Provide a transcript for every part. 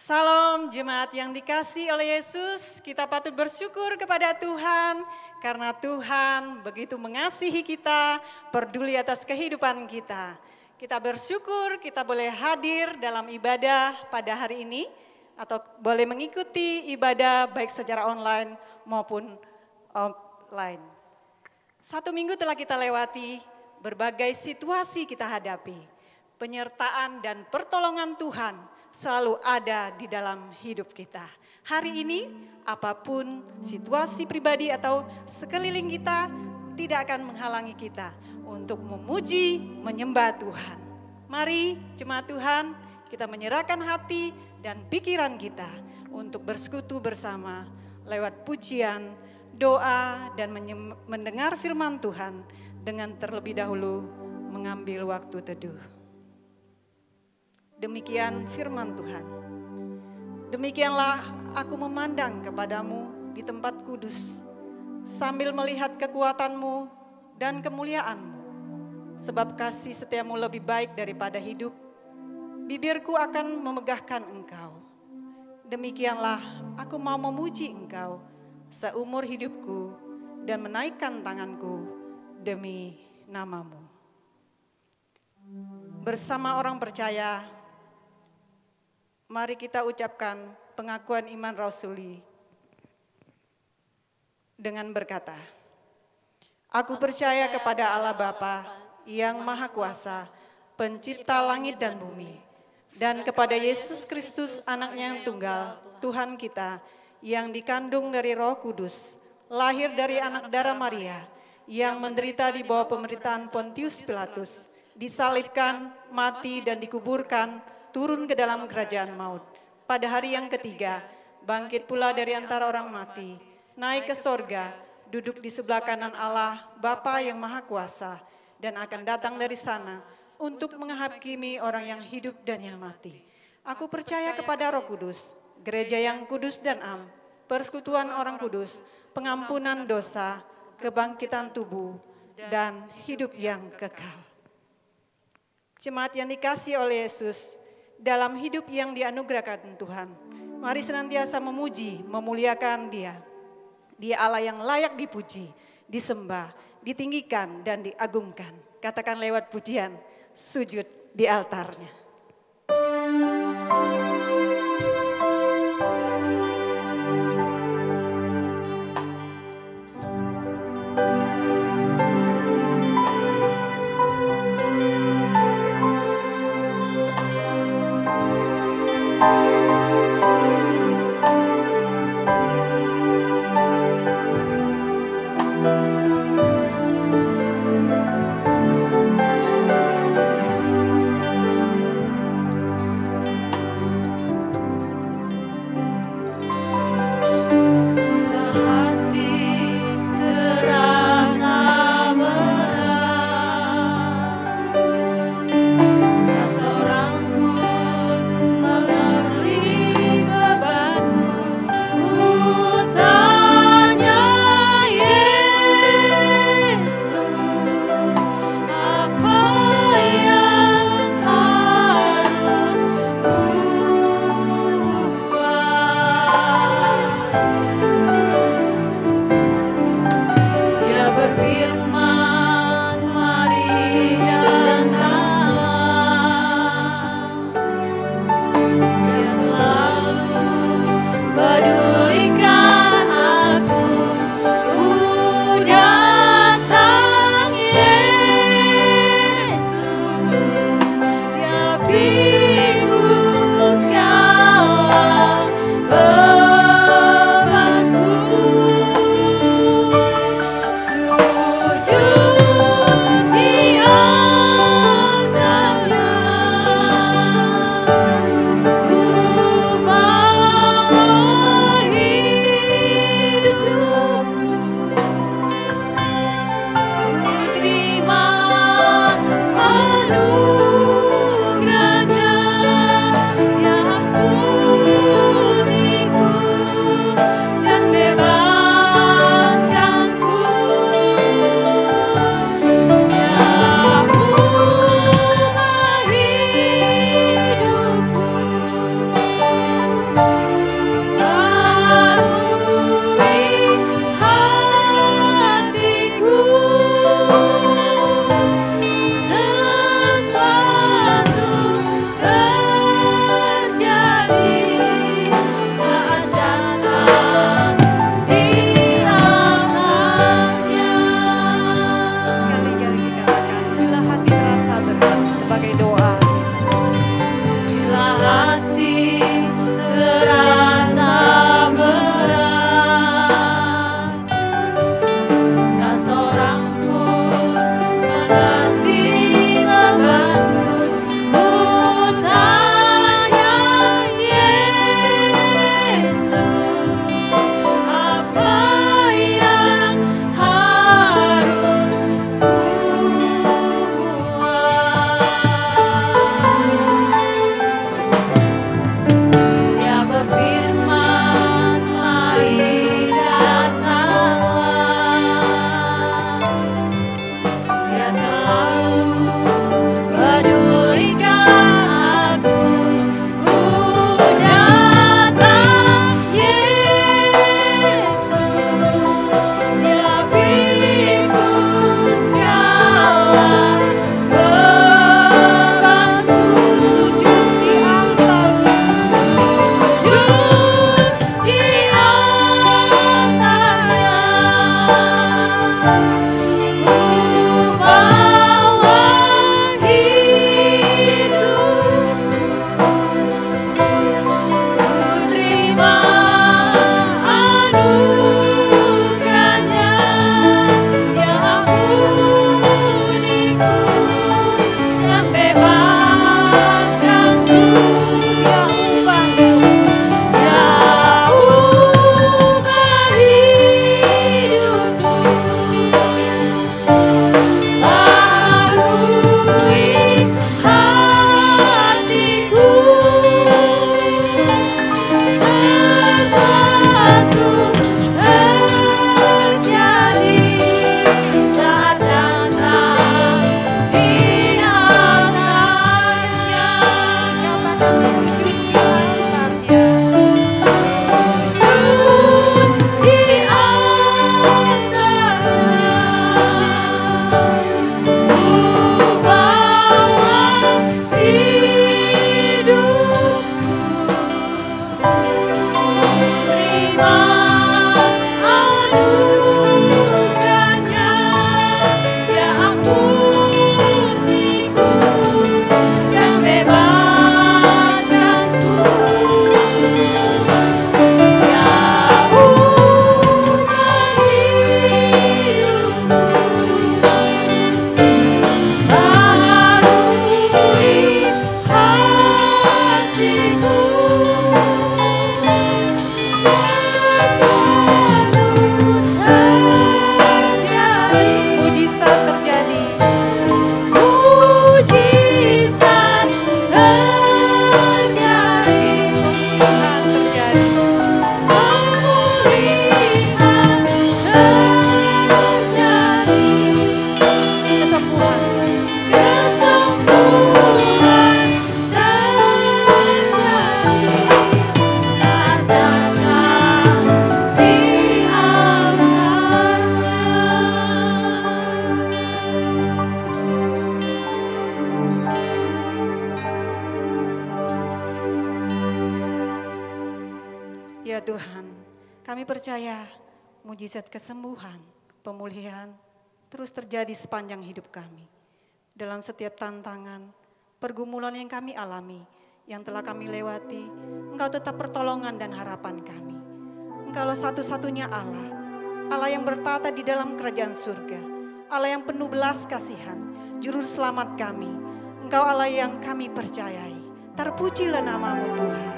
Salam jemaat yang dikasihi oleh Yesus, kita patut bersyukur kepada Tuhan karena Tuhan begitu mengasihi kita, peduli atas kehidupan kita. Kita bersyukur kita boleh hadir dalam ibadah pada hari ini atau boleh mengikuti ibadah baik secara online maupun offline. 1 minggu telah kita lewati, berbagai situasi kita hadapi. Penyertaan dan pertolongan Tuhan selalu ada di dalam hidup kita. Hari ini apapun situasi pribadi atau sekeliling kita tidak akan menghalangi kita untuk memuji, menyembah Tuhan. Mari jemaat Tuhan, kita menyerahkan hati dan pikiran kita untuk bersekutu bersama lewat pujian, doa dan mendengar firman Tuhan dengan terlebih dahulu mengambil waktu teduh. Demikian firman Tuhan. Demikianlah aku memandang kepadamu di tempat kudus, sambil melihat kekuatanmu dan kemuliaanmu. Sebab kasih setiamu lebih baik daripada hidup, bibirku akan memegahkan engkau. Demikianlah aku mau memuji engkau seumur hidupku dan menaikkan tanganku demi namamu. Bersama orang percaya, mari kita ucapkan pengakuan iman rasuli dengan berkata, Aku percaya kepada Allah Bapa yang Maha Kuasa, Pencipta langit dan bumi, dan kepada Yesus Kristus anaknya yang tunggal, Tuhan kita, yang dikandung dari Roh Kudus, lahir dari anak darah Maria, yang menderita di bawah pemerintahan Pontius Pilatus, disalibkan, mati dan dikuburkan, turun ke dalam kerajaan maut. Pada hari yang ketiga, bangkit pula dari antara orang mati, naik ke sorga, duduk di sebelah kanan Allah, Bapa yang Maha Kuasa, dan akan datang dari sana untuk menghakimi orang yang hidup dan yang mati. Aku percaya kepada Roh Kudus, gereja yang kudus dan am, persekutuan orang kudus, pengampunan dosa, kebangkitan tubuh, dan hidup yang kekal. Jemaat yang dikasihi oleh Yesus, dalam hidup yang dianugerahkan Tuhan, mari senantiasa memuji, memuliakan Dia. Dia Allah yang layak dipuji, disembah, ditinggikan, dan diagungkan. Katakan lewat pujian, sujud di altarnya. Ya Tuhan, kami percaya mujizat kesembuhan, pemulihan terus terjadi sepanjang hidup kami. Dalam setiap tantangan, pergumulan yang kami alami, yang telah kami lewati, Engkau tetap pertolongan dan harapan kami. Engkaulah satu-satunya Allah, Allah yang bertata di dalam kerajaan surga, Allah yang penuh belas kasihan, juru selamat kami. Engkau Allah yang kami percayai. Terpujilah nama-Mu Tuhan.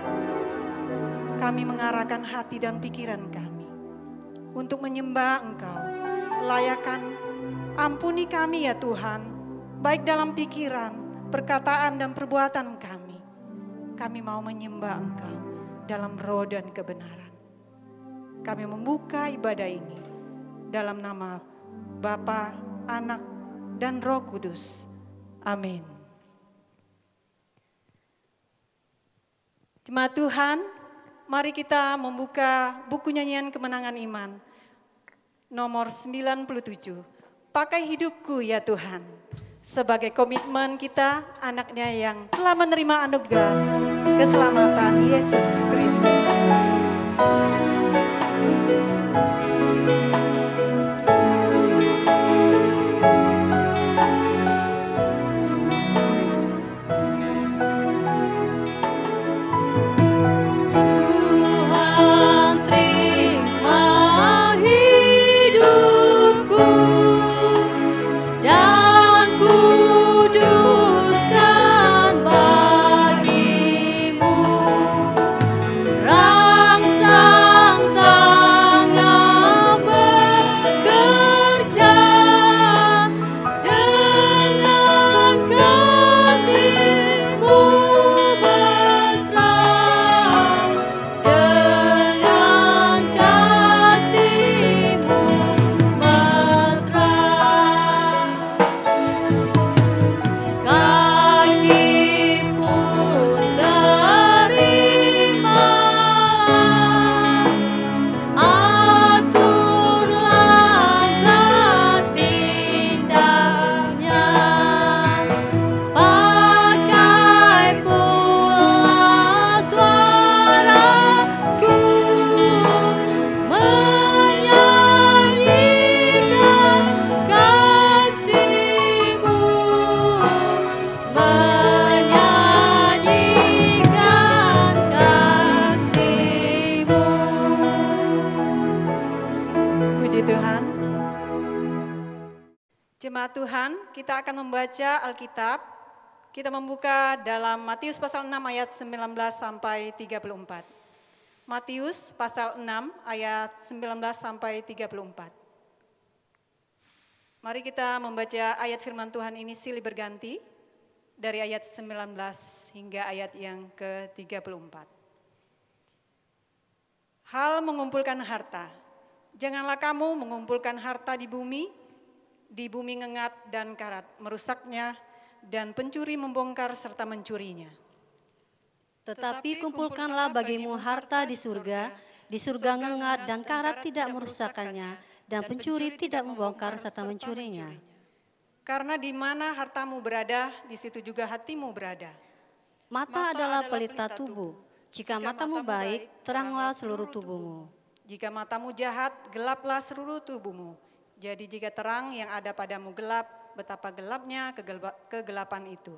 Kami mengarahkan hati dan pikiran kami untuk menyembah Engkau. Layakan, ampuni kami ya Tuhan, baik dalam pikiran, perkataan dan perbuatan kami. Kami mau menyembah Engkau dalam roh dan kebenaran. Kami membuka ibadah ini dalam nama Bapa, Anak, dan Roh Kudus. Amin. Jemaat Tuhan, mari kita membuka buku nyanyian kemenangan iman nomor 97. Pakai hidupku ya Tuhan. Sebagai komitmen kita, anaknya yang telah menerima anugerah keselamatan Yesus Kristus. Jemaat Tuhan, kita akan membaca Alkitab. Kita membuka dalam Matius pasal 6 ayat 19 sampai 34. Matius pasal 6 ayat 19 sampai 34. Mari kita membaca ayat firman Tuhan ini silih berganti dari ayat 19 hingga ayat yang ke-34. Hal mengumpulkan harta. Janganlah kamu mengumpulkan harta di bumi ngengat dan karat, merusaknya, dan pencuri membongkar serta mencurinya. Tetapi kumpulkanlah bagimu harta di surga ngengat dan karat tidak merusakkannya, dan pencuri tidak membongkar serta mencurinya. Karena di mana hartamu berada, di situ juga hatimu berada. Mata adalah pelita tubuh. Jika matamu baik, teranglah seluruh tubuhmu. Jika matamu jahat, gelaplah seluruh tubuhmu. Jadi jika terang yang ada padamu gelap, betapa gelapnya kegelapan itu.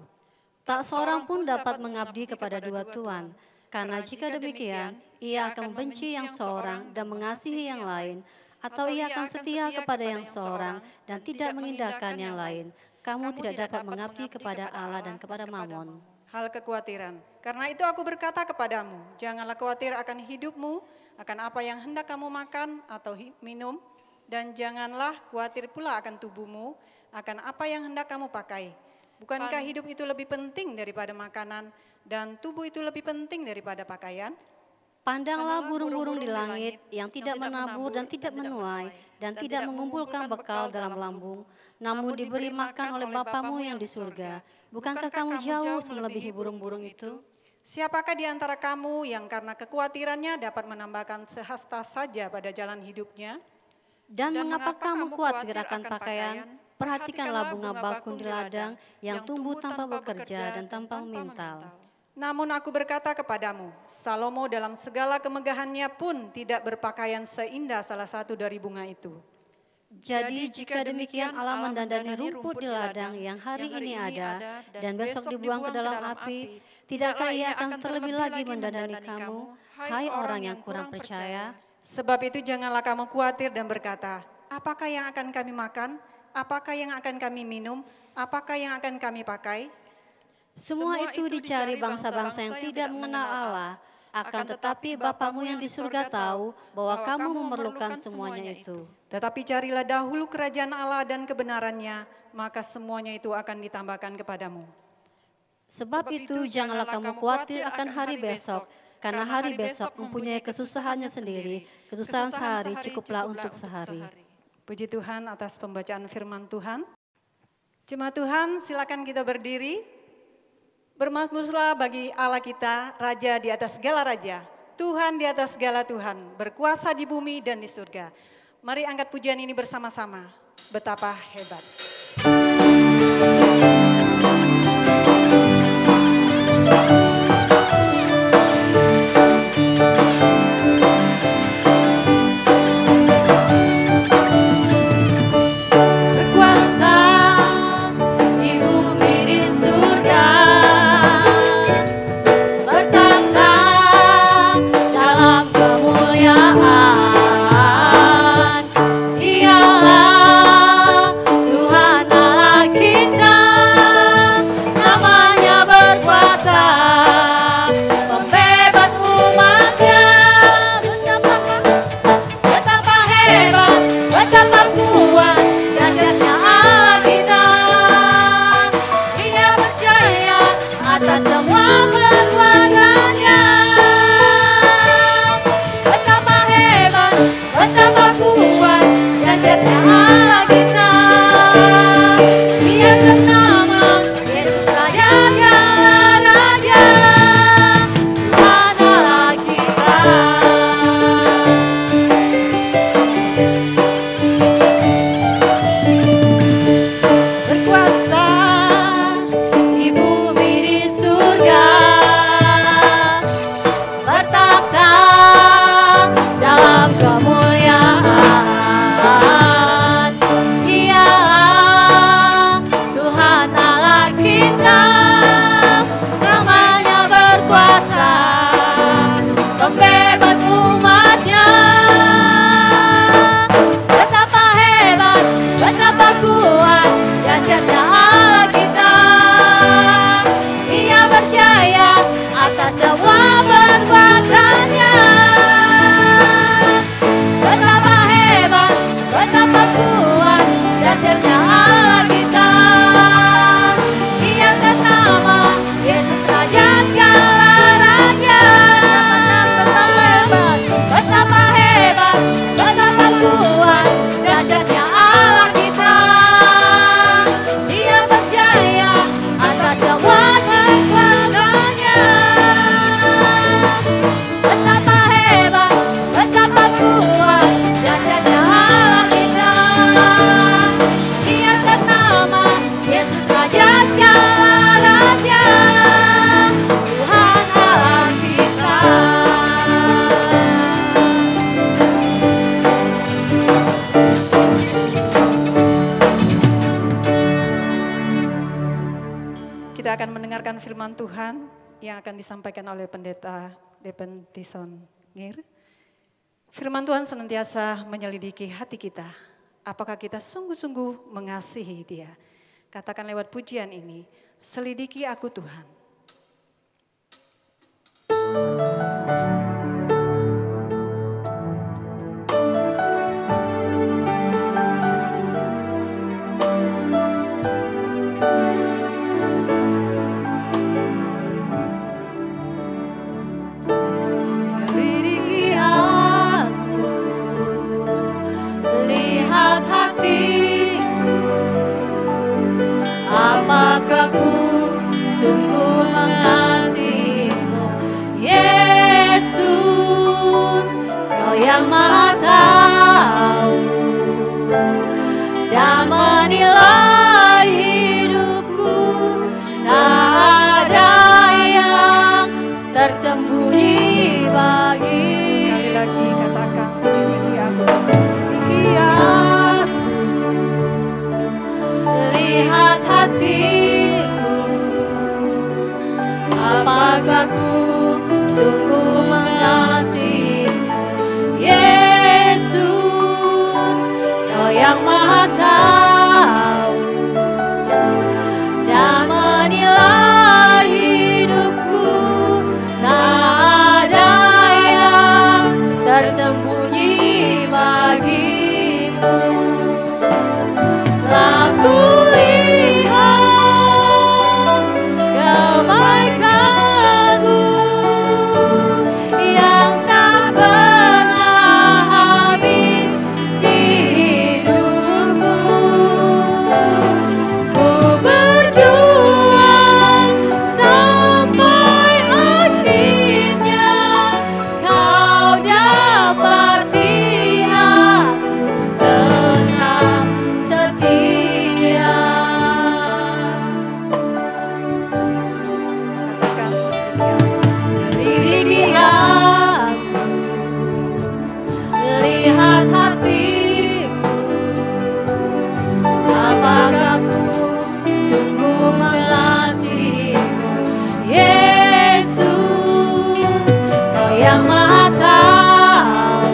Tak seorang pun dapat mengabdi kepada dua tuan, karena jika demikian, ia akan membenci yang seorang dan mengasihi yang lain, atau ia akan setia kepada yang seorang dan tidak mengindahkan yang lain. Kamu tidak dapat mengabdi kepada Allah dan kepada Mammon. Hal kekhawatiran. Karena itu aku berkata kepadamu, janganlah khawatir akan hidupmu, akan apa yang hendak kamu makan atau minum, dan janganlah khawatir pula akan tubuhmu, akan apa yang hendak kamu pakai. Bukankah hidup itu lebih penting daripada makanan, dan tubuh itu lebih penting daripada pakaian? Pandanglah burung-burung di langit yang tidak menabur dan tidak menuai, dan tidak mengumpulkan bekal dalam lambung, namun diberi makan oleh Bapamu yang di surga. Bukankah kamu jauh melebihi burung-burung itu? Siapakah di antara kamu yang karena kekhawatirannya dapat menambahkan sehasta saja pada jalan hidupnya? Dan mengapa kamu khawatir akan pakaian? Perhatikanlah bunga bakung di ladang yang tumbuh tanpa bekerja dan tanpa memintal. Namun aku berkata kepadamu, Salomo dalam segala kemegahannya pun tidak berpakaian seindah salah satu dari bunga itu. Jadi jika demikian Allah mendandani rumput di ladang yang hari ini ada dan besok dibuang ke dalam api, tidakkah Ia akan terlebih lagi mendandani kamu, hai orang yang kurang percaya? Sebab itu janganlah kamu khawatir dan berkata, apakah yang akan kami makan? Apakah yang akan kami minum? Apakah yang akan kami pakai? Semua itu dicari bangsa-bangsa yang tidak mengenal Allah, akan tetapi Bapamu yang di surga tahu bahwa kamu memerlukan semuanya itu. Tetapi carilah dahulu kerajaan Allah dan kebenarannya, maka semuanya itu akan ditambahkan kepadamu. Sebab itu janganlah kamu khawatir akan hari besok, karena hari besok mempunyai kesusahannya sendiri, kesusahan sehari cukuplah untuk sehari. Puji Tuhan atas pembacaan firman Tuhan. Jemaat Tuhan, silakan kita berdiri. Bermazmurlah bagi Allah kita, Raja di atas segala raja, Tuhan di atas segala Tuhan, berkuasa di bumi dan di surga. Mari angkat pujian ini bersama-sama, betapa hebat. Firman Tuhan yang akan disampaikan oleh Pendeta Depentison Ngir. Firman Tuhan senantiasa menyelidiki hati kita. Apakah kita sungguh-sungguh mengasihi Dia? Katakan lewat pujian ini, selidiki aku Tuhan. Apakah ku sungguh mengasihimu, Yesus? Sekali lagi katakan, selidiki aku, selidiki aku. Lihat hatiku, apakah ku sungguh mengasihimu, Yesus, Kau yang Maha Tahu dan menilai hidupku. Tak ada yang tersembunyi bagimu. Aku lihat kebaikan-Mu yang tak pernah habis di hidupku. Ku berjuang sampai akhirnya Kau dapati aku tetap setia. Katakan, Selidiki aku, lihat hatiku, apakah ku sungguh mengasihimu, Yesus, Kau yang Maha Tahu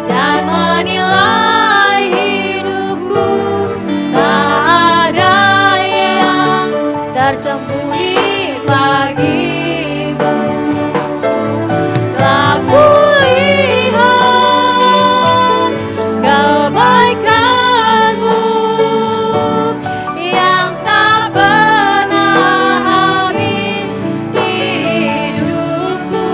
dan menilai hidupku. Tak ada yang tersembunyi bagimu. Telah kulihat kebaikan-Mu yang tak pernah habis di hidupku.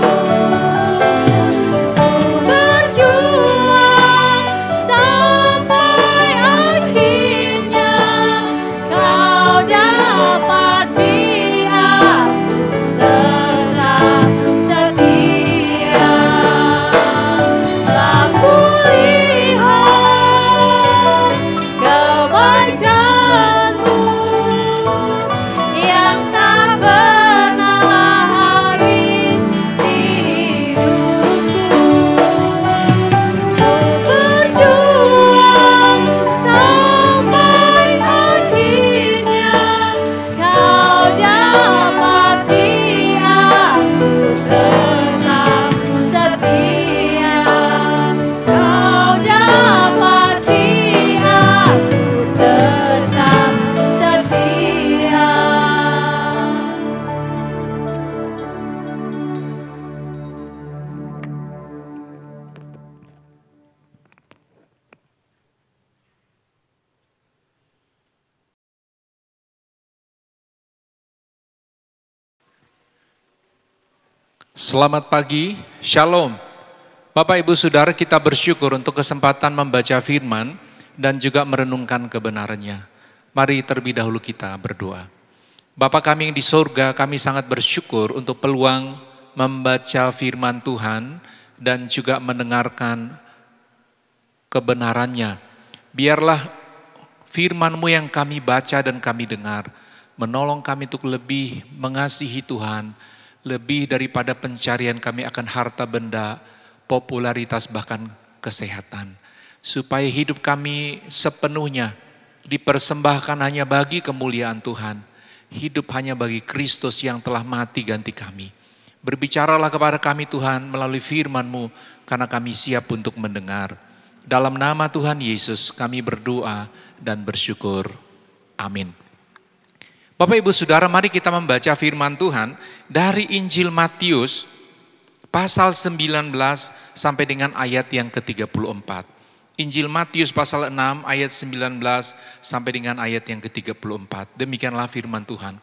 Ku berjuang sampai akhirnya Kau dapati aku tetap setia. Telah kulihat kebaikan-Mu yang tak pernah habis di hidupku. Ku berjuang sampai akhirnya Kau dapati aku tetap setia. Kau dapati aku tetap setia. Selamat pagi, Shalom. Bapak Ibu Saudara, kita bersyukur untuk kesempatan membaca firman dan juga merenungkan kebenarannya. Mari terlebih dahulu kita berdoa. Bapa kami yang di surga, kami sangat bersyukur untuk peluang membaca firman Tuhan dan juga mendengarkan kebenarannya. Biarlah firman-Mu yang kami baca dan kami dengar menolong kami untuk lebih mengasihi Tuhan, lebih daripada pencarian kami akan harta benda, popularitas, bahkan kesehatan. Supaya hidup kami sepenuhnya dipersembahkan hanya bagi kemuliaan Tuhan. Hidup hanya bagi Kristus yang telah mati ganti kami. Berbicaralah kepada kami Tuhan melalui firman-Mu, karena kami siap untuk mendengar. Dalam nama Tuhan Yesus kami berdoa dan bersyukur. Amin. Bapak Ibu Saudara, mari kita membaca firman Tuhan dari Injil Matius pasal 19 sampai dengan ayat yang ke-34. Injil Matius pasal 6 ayat 19 sampai dengan ayat yang ke-34. Demikianlah firman Tuhan.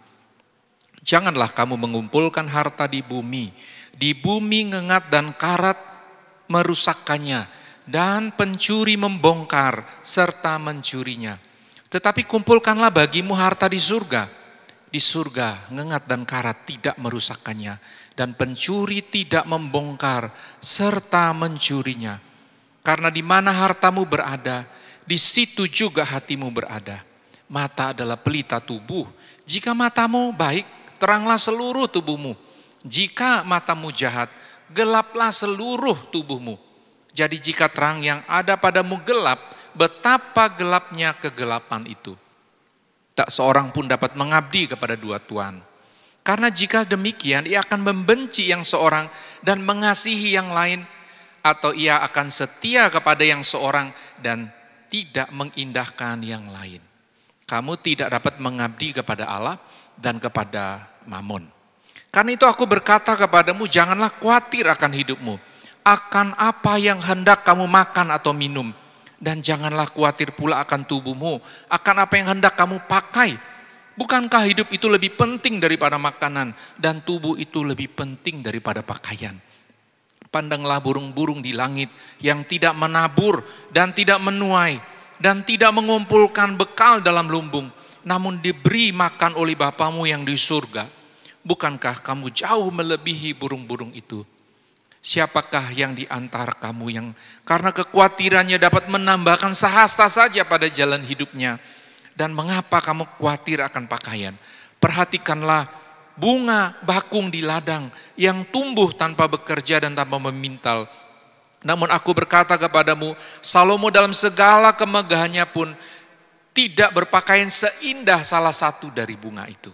Janganlah kamu mengumpulkan harta di bumi ngengat dan karat merusakkannya, dan pencuri membongkar serta mencurinya. Tetapi kumpulkanlah bagimu harta di surga. Di surga ngengat dan karat tidak merusakkannya, dan pencuri tidak membongkar serta mencurinya. Karena di mana hartamu berada, di situ juga hatimu berada. Mata adalah pelita tubuh. Jika matamu baik, teranglah seluruh tubuhmu. Jika matamu jahat, gelaplah seluruh tubuhmu. Jadi jika terang yang ada padamu gelap, betapa gelapnya kegelapan itu. Tak seorang pun dapat mengabdi kepada dua tuan. Karena jika demikian, ia akan membenci yang seorang dan mengasihi yang lain, atau ia akan setia kepada yang seorang dan tidak mengindahkan yang lain. Kamu tidak dapat mengabdi kepada Allah dan kepada Mamon. Karena itu aku berkata kepadamu, janganlah khawatir akan hidupmu, akan apa yang hendak kamu makan atau minum. Dan janganlah khawatir pula akan tubuhmu, akan apa yang hendak kamu pakai. Bukankah hidup itu lebih penting daripada makanan, dan tubuh itu lebih penting daripada pakaian? Pandanglah burung-burung di langit yang tidak menabur dan tidak menuai, dan tidak mengumpulkan bekal dalam lumbung, namun diberi makan oleh Bapamu yang di surga. Bukankah kamu jauh melebihi burung-burung itu? Siapakah yang di antara kamu yang karena kekhawatirannya dapat menambahkan sehasta saja pada jalan hidupnya? Dan mengapa kamu khawatir akan pakaian? Perhatikanlah bunga bakung di ladang yang tumbuh tanpa bekerja dan tanpa memintal. Namun aku berkata kepadamu, Salomo dalam segala kemegahannya pun tidak berpakaian seindah salah satu dari bunga itu.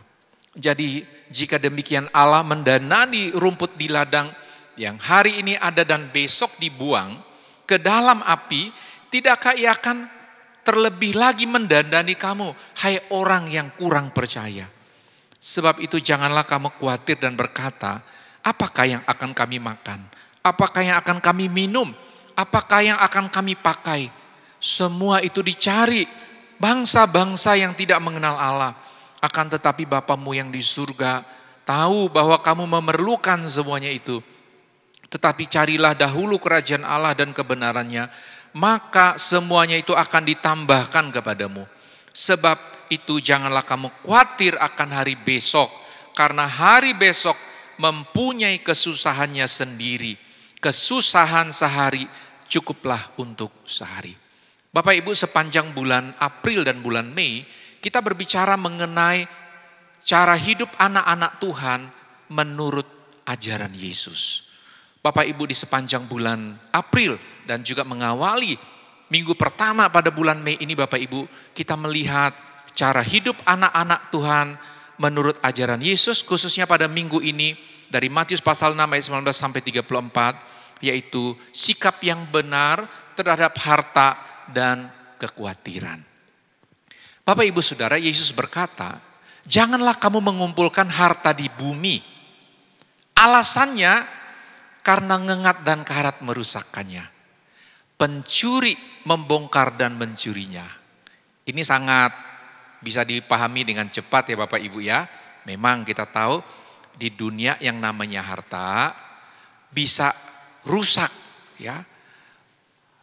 Jadi jika demikian Allah mendanani rumput di ladang yang hari ini ada dan besok dibuang ke dalam api, tidakkah ia akan terlebih lagi mendandani kamu, hai orang yang kurang percaya? Sebab itu janganlah kamu khawatir dan berkata, apakah yang akan kami makan? Apakah yang akan kami minum? Apakah yang akan kami pakai? Semua itu dicari bangsa-bangsa yang tidak mengenal Allah. Akan tetapi Bapamu yang di surga tahu bahwa kamu memerlukan semuanya itu. Tetapi carilah dahulu kerajaan Allah dan kebenarannya, maka semuanya itu akan ditambahkan kepadamu. Sebab itu janganlah kamu khawatir akan hari besok, karena hari besok mempunyai kesusahannya sendiri. Kesusahan sehari cukuplah untuk sehari. Bapak Ibu, sepanjang bulan April dan bulan Mei, kita berbicara mengenai cara hidup anak-anak Tuhan menurut ajaran Yesus. Bapak Ibu, di sepanjang bulan April dan juga mengawali minggu pertama pada bulan Mei ini, Bapak Ibu, kita melihat cara hidup anak-anak Tuhan menurut ajaran Yesus, khususnya pada minggu ini dari Matius pasal 6 ayat 19 sampai 34, yaitu sikap yang benar terhadap harta dan kekhawatiran. Bapak Ibu Saudara, Yesus berkata, janganlah kamu mengumpulkan harta di bumi. Alasannya karena ngengat dan karat merusakkannya. Pencuri membongkar dan mencurinya. Ini sangat bisa dipahami dengan cepat ya Bapak Ibu ya. Memang kita tahu di dunia yang namanya harta bisa rusak ya.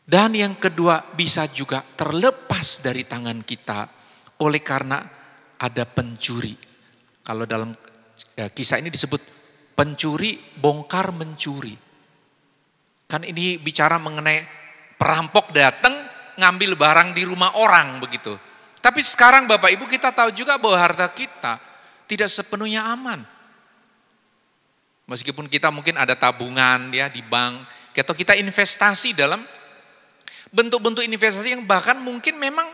Dan yang kedua, bisa juga terlepas dari tangan kita oleh karena ada pencuri. Kalau dalam kisah ini disebut pencuri bongkar mencuri. Kan ini bicara mengenai perampok datang ngambil barang di rumah orang begitu. Tapi sekarang Bapak Ibu kita tahu juga bahwa harta kita tidak sepenuhnya aman. Meskipun kita mungkin ada tabungan ya di bank, atau kita investasi dalam bentuk-bentuk investasi yang bahkan mungkin memang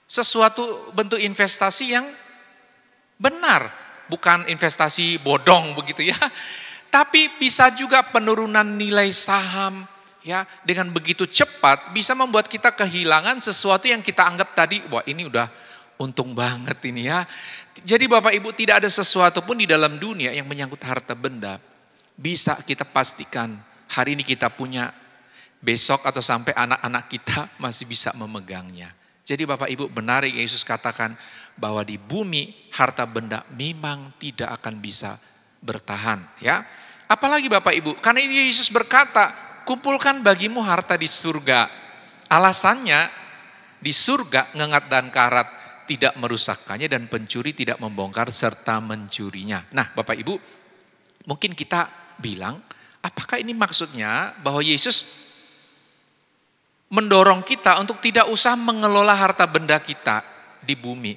sesuatu bentuk investasi yang benar. Bukan investasi bodong begitu ya. Tapi bisa juga penurunan nilai saham ya, dengan begitu cepat bisa membuat kita kehilangan sesuatu yang kita anggap tadi, wah ini udah untung banget ini ya. Jadi Bapak Ibu, tidak ada sesuatu pun di dalam dunia yang menyangkut harta benda bisa kita pastikan hari ini kita punya, besok atau sampai anak-anak kita masih bisa memegangnya. Jadi Bapak Ibu, benar Yesus katakan bahwa di bumi harta benda memang tidak akan bisa bertahan ya. Apalagi Bapak Ibu, karena ini Yesus berkata, kumpulkan bagimu harta di surga. Alasannya di surga ngengat dan karat tidak merusakkannya dan pencuri tidak membongkar serta mencurinya. Nah Bapak Ibu, mungkin kita bilang, apakah ini maksudnya bahwa Yesus mendorong kita untuk tidak usah mengelola harta benda kita di bumi?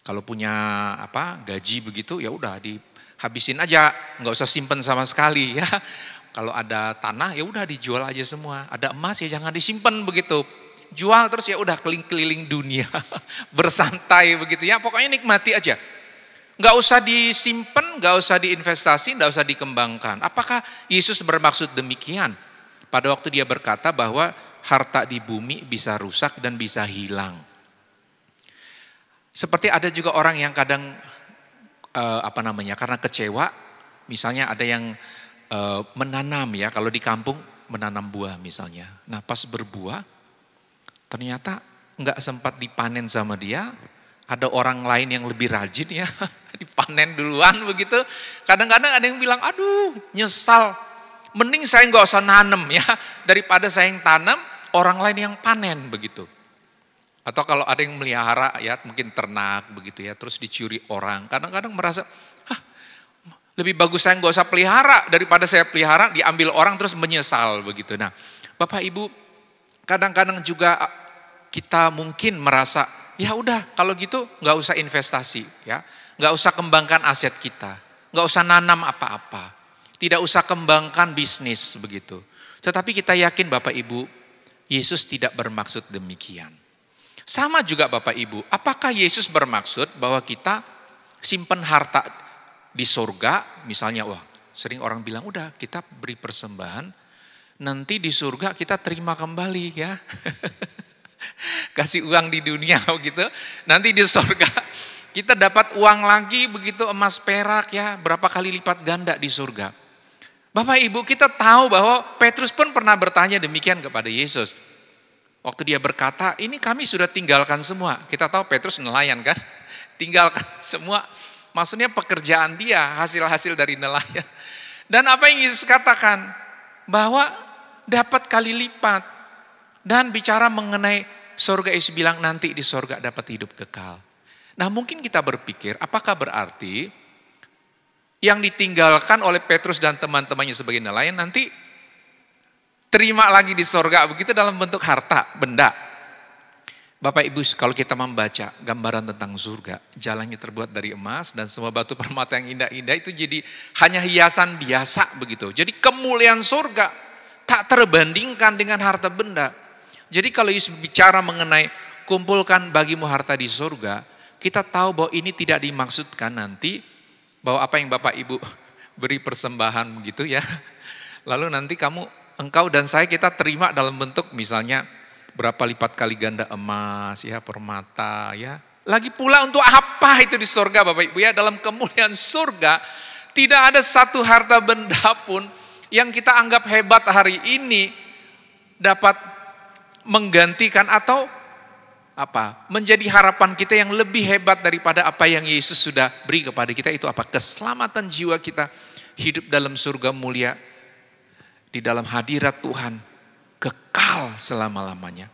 Kalau punya gaji begitu ya udah habisin aja, nggak usah simpen sama sekali ya. Kalau ada tanah ya udah dijual aja semua. Ada emas ya jangan disimpan begitu. Jual terus ya udah keliling-keliling dunia, bersantai begitu ya. Pokoknya nikmati aja. Nggak usah disimpan, nggak usah diinvestasi, nggak usah dikembangkan. Apakah Yesus bermaksud demikian? Pada waktu dia berkata bahwa harta di bumi bisa rusak dan bisa hilang. Seperti ada juga orang yang kadang karena kecewa, misalnya ada yang menanam ya, kalau di kampung menanam buah misalnya. Nah pas berbuah, ternyata nggak sempat dipanen sama dia, ada orang lain yang lebih rajin ya, dipanen duluan begitu. Kadang-kadang ada yang bilang, aduh nyesal, mending saya nggak usah nanam ya, daripada saya yang tanam, orang lain yang panen begitu. Atau kalau ada yang melihara ya, mungkin ternak begitu ya, terus dicuri orang. Kadang-kadang merasa, lebih bagus saya nggak usah pelihara daripada saya pelihara diambil orang terus menyesal begitu. Nah, Bapak Ibu, kadang-kadang juga kita mungkin merasa ya udah kalau gitu nggak usah investasi ya, nggak usah kembangkan aset kita, nggak usah nanam apa-apa, tidak usah kembangkan bisnis begitu. Tetapi kita yakin Bapak Ibu, Yesus tidak bermaksud demikian. Sama juga Bapak Ibu, apakah Yesus bermaksud bahwa kita simpen harta di surga, misalnya wah sering orang bilang udah kita beri persembahan, nanti di surga kita terima kembali ya. Kasih uang di dunia begitu, nanti di surga kita dapat uang lagi begitu, emas perak ya, berapa kali lipat ganda di surga. Bapak Ibu, kita tahu bahwa Petrus pun pernah bertanya demikian kepada Yesus. Waktu dia berkata, ini kami sudah tinggalkan semua. Kita tahu Petrus nelayan kan, tinggalkan semua. Maksudnya pekerjaan dia, hasil-hasil dari nelayan. Dan apa yang Yesus katakan? Bahwa dapat kali lipat. Dan bicara mengenai surga, Yesus bilang nanti di surga dapat hidup kekal. Nah mungkin kita berpikir, apakah berarti yang ditinggalkan oleh Petrus dan teman-temannya sebagai nelayan nanti terima lagi di surga begitu dalam bentuk harta, benda. Bapak Ibu, kalau kita membaca gambaran tentang surga, jalannya terbuat dari emas dan semua batu permata yang indah-indah itu jadi hanya hiasan biasa begitu. Jadi kemuliaan surga tak terbandingkan dengan harta benda. Jadi kalau Yesus bicara mengenai kumpulkan bagimu harta di surga, kita tahu bahwa ini tidak dimaksudkan nanti bahwa apa yang Bapak Ibu beri persembahan begitu ya. Lalu nanti engkau dan saya kita terima dalam bentuk misalnya berapa lipat kali ganda emas ya, permata ya. Lagi pula untuk apa itu di surga Bapak Ibu ya, dalam kemuliaan surga tidak ada satu harta benda pun yang kita anggap hebat hari ini dapat menggantikan atau menjadi harapan kita yang lebih hebat daripada apa yang Yesus sudah beri kepada kita. Itu apa? Keselamatan jiwa kita hidup dalam surga mulia di dalam hadirat Tuhan kekal selama-lamanya.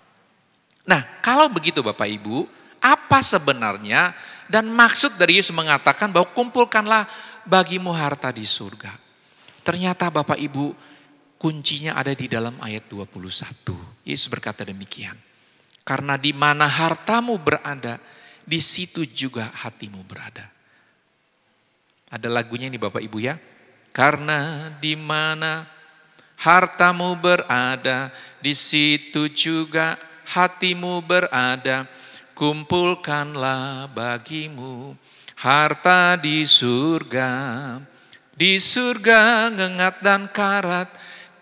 Nah, kalau begitu Bapak Ibu, apa sebenarnya dan maksud dari Yesus mengatakan bahwa kumpulkanlah bagimu harta di surga? Ternyata Bapak Ibu, kuncinya ada di dalam ayat 21. Yesus berkata demikian. Karena di mana hartamu berada, di situ juga hatimu berada. Ada lagunya ini Bapak Ibu ya. Karena di mana hartamu berada, di situ juga hatimu berada. Kumpulkanlah bagimu harta di surga. Di surga ngengat dan karat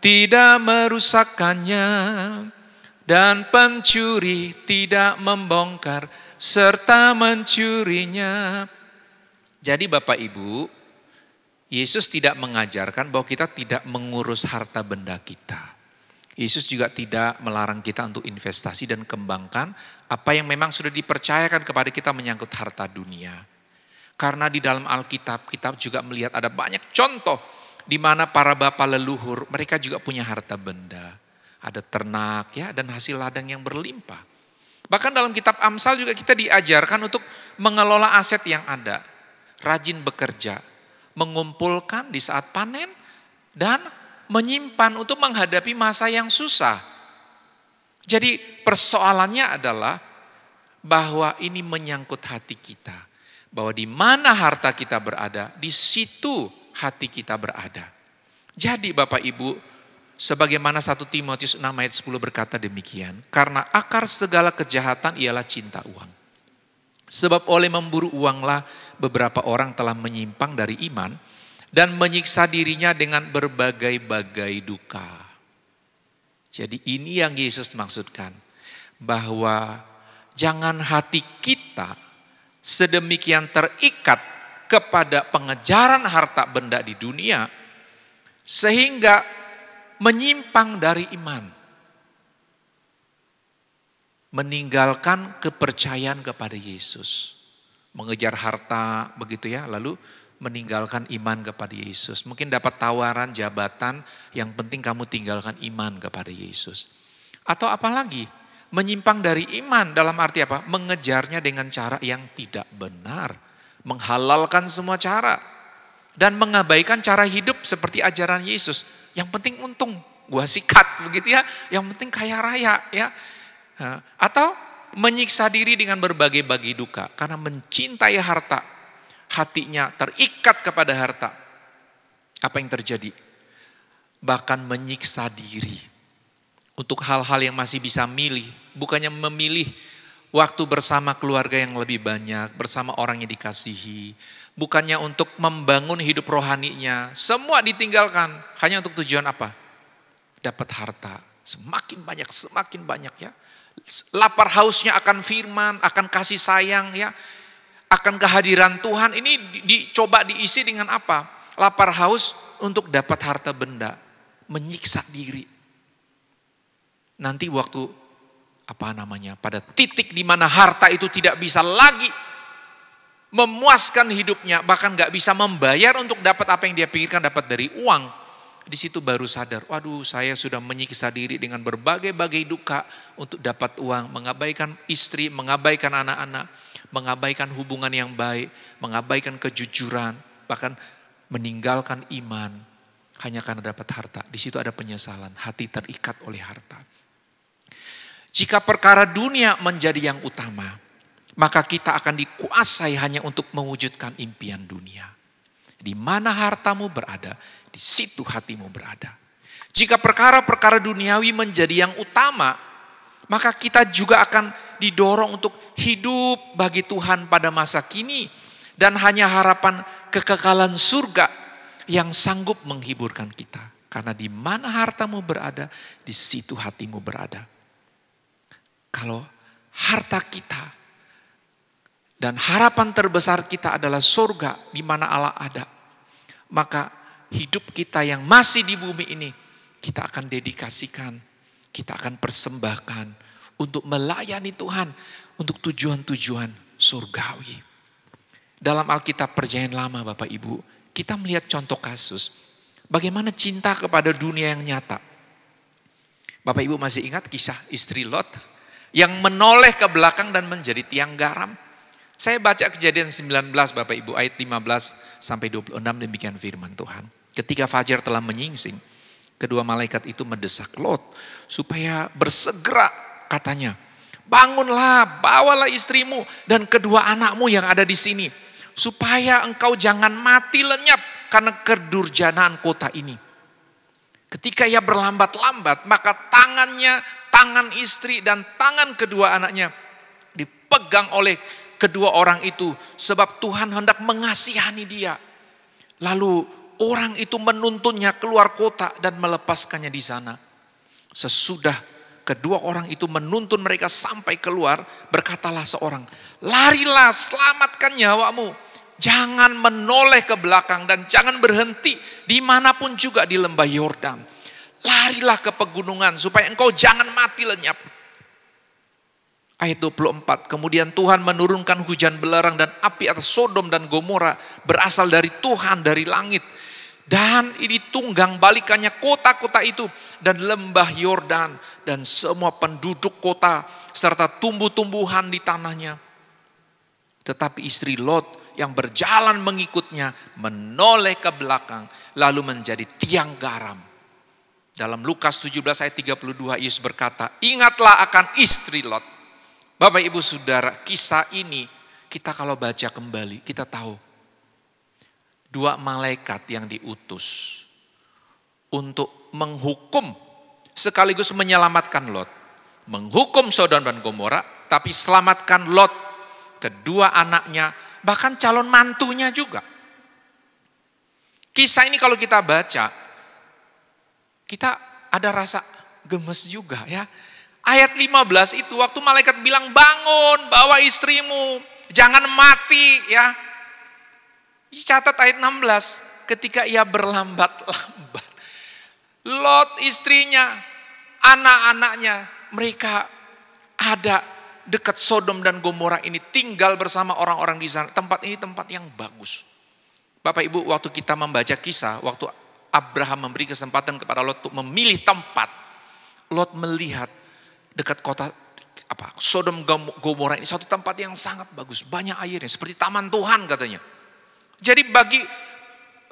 tidak merusakkannya. Dan pencuri tidak membongkar serta mencurinya. Jadi Bapak Ibu, Yesus tidak mengajarkan bahwa kita tidak mengurus harta benda kita. Yesus juga tidak melarang kita untuk investasi dan kembangkan apa yang memang sudah dipercayakan kepada kita menyangkut harta dunia. Karena di dalam Alkitab kita juga melihat ada banyak contoh di mana para bapa leluhur mereka juga punya harta benda. Ada ternak ya dan hasil ladang yang berlimpah. Bahkan dalam kitab Amsal juga kita diajarkan untuk mengelola aset yang ada. Rajin bekerja, mengumpulkan di saat panen dan menyimpan untuk menghadapi masa yang susah. Jadi persoalannya adalah bahwa ini menyangkut hati kita. Bahwa di mana harta kita berada, di situ hati kita berada. Jadi Bapak Ibu, sebagaimana 1 Timotius 6 ayat 10 berkata demikian, karena akar segala kejahatan ialah cinta uang. Sebab oleh memburu uanglah beberapa orang telah menyimpang dari iman dan menyiksa dirinya dengan berbagai-bagai duka. Jadi ini yang Yesus maksudkan, bahwa jangan hati kita sedemikian terikat kepada pengejaran harta benda di dunia sehingga menyimpang dari iman, meninggalkan kepercayaan kepada Yesus, mengejar harta begitu ya, lalu meninggalkan iman kepada Yesus. Mungkin dapat tawaran jabatan, yang penting kamu tinggalkan iman kepada Yesus. Atau apalagi menyimpang dari iman dalam arti apa? Mengejarnya dengan cara yang tidak benar, menghalalkan semua cara dan mengabaikan cara hidup seperti ajaran Yesus. Yang penting untung, gua sikat begitu ya. Yang penting kaya raya ya. Atau menyiksa diri dengan berbagai-bagai duka karena mencintai harta, hatinya terikat kepada harta. Apa yang terjadi? Bahkan menyiksa diri untuk hal-hal yang masih bisa milih, bukannya memilih waktu bersama keluarga yang lebih banyak, bersama orang yang dikasihi, bukannya untuk membangun hidup rohaninya, semua ditinggalkan hanya untuk tujuan apa? Dapat harta, semakin banyak ya. Lapar hausnya akan firman, akan kasih sayang ya, akan kehadiran Tuhan. Ini dicoba diisi dengan apa? Lapar haus untuk dapat harta benda, menyiksa diri. Nanti waktu pada titik di mana harta itu tidak bisa lagi memuaskan hidupnya, bahkan gak bisa membayar untuk dapat apa yang dia pikirkan dapat dari uang. Di situ baru sadar, waduh saya sudah menyiksa diri dengan berbagai-bagai duka untuk dapat uang, mengabaikan istri, mengabaikan anak-anak, mengabaikan hubungan yang baik, mengabaikan kejujuran, bahkan meninggalkan iman hanya karena dapat harta. Di situ ada penyesalan, hati terikat oleh harta. Jika perkara dunia menjadi yang utama, maka kita akan dikuasai hanya untuk mewujudkan impian dunia. Di mana hartamu berada, di situ hatimu berada. Jika perkara-perkara duniawi menjadi yang utama, maka kita juga akan didorong untuk hidup bagi Tuhan pada masa kini dan hanya harapan kekekalan surga yang sanggup menghiburkan kita. Karena di mana hartamu berada, di situ hatimu berada. Kalau harta kita dan harapan terbesar kita adalah surga di mana Allah ada, maka hidup kita yang masih di bumi ini kita akan dedikasikan, kita akan persembahkan untuk melayani Tuhan untuk tujuan-tujuan surgawi. Dalam Alkitab Perjanjian Lama Bapak Ibu, kita melihat contoh kasus bagaimana cinta kepada dunia yang nyata. Bapak Ibu masih ingat kisah istri Lot yang menoleh ke belakang dan menjadi tiang garam? Saya baca Kejadian 19 Bapak Ibu ayat 15 sampai 26, demikian firman Tuhan. Ketika fajar telah menyingsing, kedua malaikat itu mendesak Lot supaya bersegera, katanya, bangunlah, bawalah istrimu dan kedua anakmu yang ada di sini, supaya engkau jangan mati lenyap karena kedurjanaan kota ini. Ketika ia berlambat-lambat, maka tangan istri dan tangan kedua anaknya dipegang oleh kedua orang itu, sebab Tuhan hendak mengasihani dia. Lalu orang itu menuntunnya keluar kota dan melepaskannya di sana. Sesudah kedua orang itu menuntun mereka sampai keluar, berkatalah seorang, larilah, selamatkan nyawamu. Jangan menoleh ke belakang dan jangan berhenti dimanapun juga di lembah Yordan. Larilah ke pegunungan supaya engkau jangan mati lenyap. Ayat 24, kemudian Tuhan menurunkan hujan belerang dan api atas Sodom dan Gomora berasal dari Tuhan dari langit. Dan ini tunggang balikannya kota-kota itu dan lembah Yordan dan semua penduduk kota serta tumbuh-tumbuhan di tanahnya. Tetapi istri Lot yang berjalan mengikutnya menoleh ke belakang lalu menjadi tiang garam. Dalam Lukas 17 ayat 32 Yesus berkata, ingatlah akan istri Lot. Bapak Ibu Saudara, kisah ini kita kalau baca kembali, kita tahu 2 malaikat yang diutus untuk menghukum sekaligus menyelamatkan Lot. Menghukum Sodom dan Gomora, tapi selamatkan Lot, kedua anaknya, bahkan calon mantunya juga. Kisah ini kalau kita baca, kita ada rasa gemes juga ya. Ayat 15 itu waktu malaikat bilang bangun, bawa istrimu, jangan mati ya. Dicatat ayat 16, ketika ia berlambat-lambat. Lot istrinya, anak-anaknya, mereka ada dekat Sodom dan Gomora ini, tinggal bersama orang-orang di sana. Tempat ini tempat yang bagus. Bapak Ibu, waktu kita membaca kisah, waktu Abraham memberi kesempatan kepada Lot untuk memilih tempat, Lot melihat dekat kota Sodom Gomora ini satu tempat yang sangat bagus, banyak airnya, seperti taman Tuhan katanya. Jadi bagi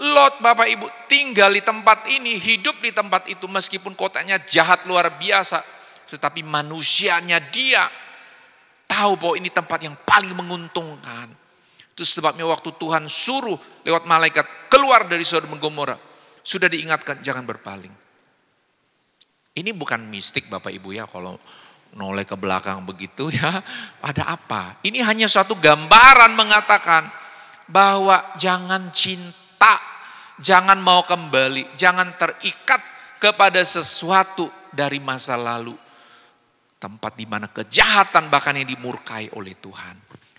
Lot, Bapak Ibu, tinggal di tempat ini, hidup di tempat itu, meskipun kotanya jahat luar biasa, tetapi manusianya dia tahu bahwa ini tempat yang paling menguntungkan. Itu sebabnya waktu Tuhan suruh lewat malaikat keluar dari Sodom dan Gomora, sudah diingatkan jangan berpaling. Ini bukan mistik Bapak Ibu ya, kalau noleh ke belakang begitu ya, ada apa? Ini hanya suatu gambaran mengatakan bahwa jangan cinta, jangan mau kembali, jangan terikat kepada sesuatu dari masa lalu. Tempat di mana kejahatan bahkan yang dimurkai oleh Tuhan.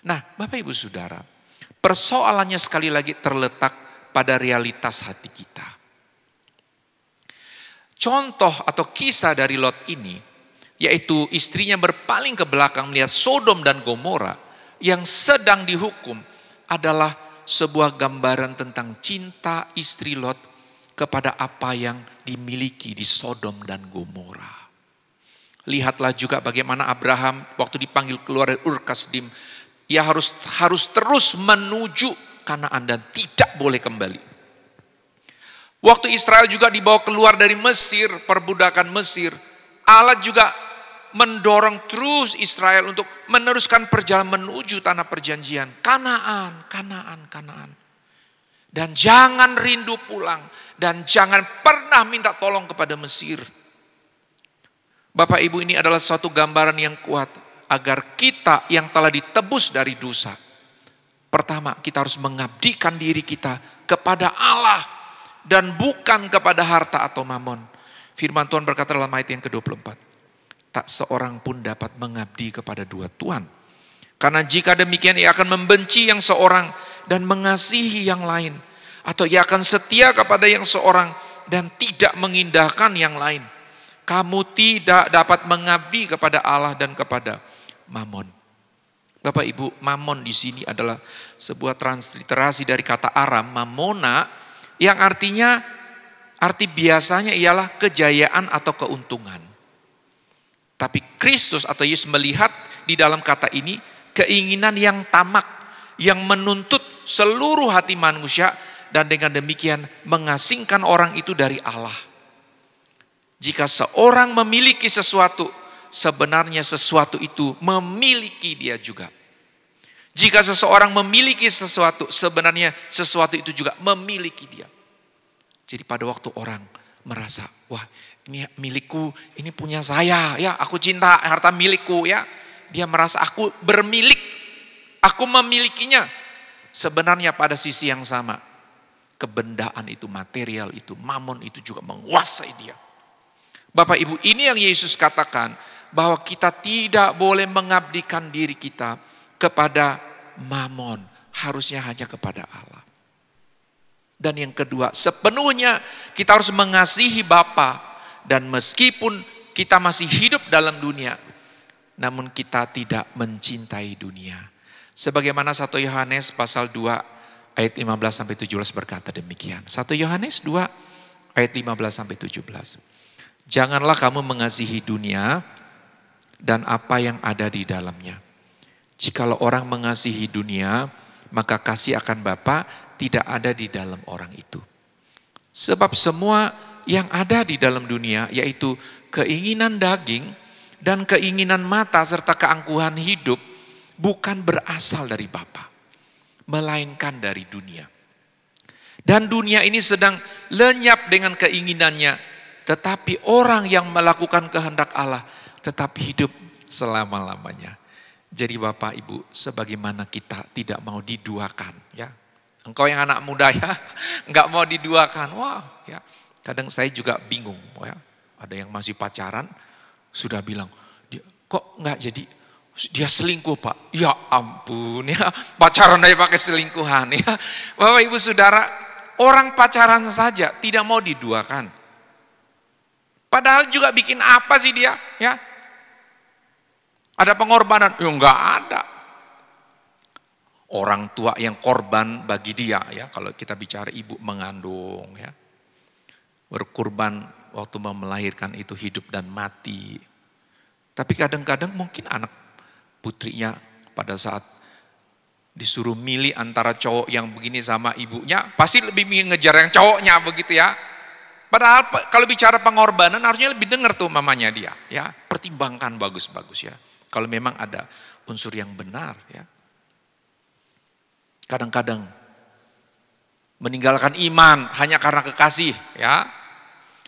Nah Bapak Ibu Saudara, persoalannya sekali lagi terletak pada realitas hati kita. Contoh atau kisah dari Lot ini, yaitu istrinya berpaling ke belakang melihat Sodom dan Gomora yang sedang dihukum, adalah sebuah gambaran tentang cinta istri Lot kepada apa yang dimiliki di Sodom dan Gomora. Lihatlah juga bagaimana Abraham waktu dipanggil keluar dari Ur Kasdim, ia harus terus menuju Kanaan dan tidak boleh kembali. Waktu Israel juga dibawa keluar dari Mesir, perbudakan Mesir, Allah juga mendorong terus Israel untuk meneruskan perjalanan menuju tanah perjanjian. Kanaan. Dan jangan rindu pulang. Dan jangan pernah minta tolong kepada Mesir. Bapak Ibu, ini adalah suatu gambaran yang kuat. Agar kita yang telah ditebus dari dosa. Pertama, kita harus mengabdikan diri kita kepada Allah. Dan bukan kepada harta atau mamon. Firman Tuhan berkata dalam ayat yang ke-24. Tak seorang pun dapat mengabdi kepada dua tuan. Karena jika demikian ia akan membenci yang seorang dan mengasihi yang lain. Atau ia akan setia kepada yang seorang dan tidak mengindahkan yang lain. Kamu tidak dapat mengabdi kepada Allah dan kepada mamon. Bapak Ibu, mamon di sini adalah sebuah transliterasi dari kata Aram, mamona, yang arti biasanya ialah kejayaan atau keuntungan. Tapi Kristus atau Yesus melihat di dalam kata ini keinginan yang tamak, yang menuntut seluruh hati manusia dan dengan demikian mengasingkan orang itu dari Allah. Jika seorang memiliki sesuatu, sebenarnya sesuatu itu memiliki dia juga. Jika seseorang memiliki sesuatu, sebenarnya sesuatu itu juga memiliki dia. Jadi pada waktu orang merasa, wah ini milikku, ini punya saya, ya aku cinta harta milikku ya. Dia merasa aku bermilik, aku memilikinya. Sebenarnya pada sisi yang sama, kebendaan itu, material itu, mamon itu juga menguasai dia. Bapak Ibu, ini yang Yesus katakan, bahwa kita tidak boleh mengabdikan diri kita kepada mamon, harusnya hanya kepada Allah. Dan yang kedua, sepenuhnya kita harus mengasihi Bapa. Dan meskipun kita masih hidup dalam dunia, namun kita tidak mencintai dunia. Sebagaimana 1 Yohanes pasal 2 ayat 15-17 berkata demikian. 1 Yohanes 2 ayat 15-17. Janganlah kamu mengasihi dunia dan apa yang ada di dalamnya. Jikalau orang mengasihi dunia, maka kasih akan Bapa tidak ada di dalam orang itu. Sebab semua yang ada di dalam dunia, yaitu keinginan daging dan keinginan mata serta keangkuhan hidup, bukan berasal dari Bapa, melainkan dari dunia. Dan dunia ini sedang lenyap dengan keinginannya, tetapi orang yang melakukan kehendak Allah tetap hidup selama-lamanya. Jadi Bapak Ibu, sebagaimana kita tidak mau diduakan, ya. Engkau yang anak muda ya, nggak mau diduakan. Wah, ya. Kadang saya juga bingung, ya. Ada yang masih pacaran, sudah bilang, kok nggak jadi, dia selingkuh Pak. Ya ampun, ya. Pacaran aja pakai selingkuhan, ya. Bapak Ibu Saudara, orang pacaran saja tidak mau diduakan. Padahal juga bikin apa sih dia, ya? Ada pengorbanan? Ya enggak ada. Orang tua yang korban bagi dia, ya, kalau kita bicara ibu mengandung, ya, berkorban waktu melahirkan itu hidup dan mati. Tapi kadang-kadang mungkin anak putrinya pada saat disuruh milih antara cowok yang begini sama ibunya, pasti lebih ngejar yang cowoknya begitu ya. Padahal kalau bicara pengorbanan harusnya lebih dengar tuh mamanya dia, ya, pertimbangkan bagus-bagus ya. Kalau memang ada unsur yang benar, ya. Kadang-kadang meninggalkan iman hanya karena kekasih, ya.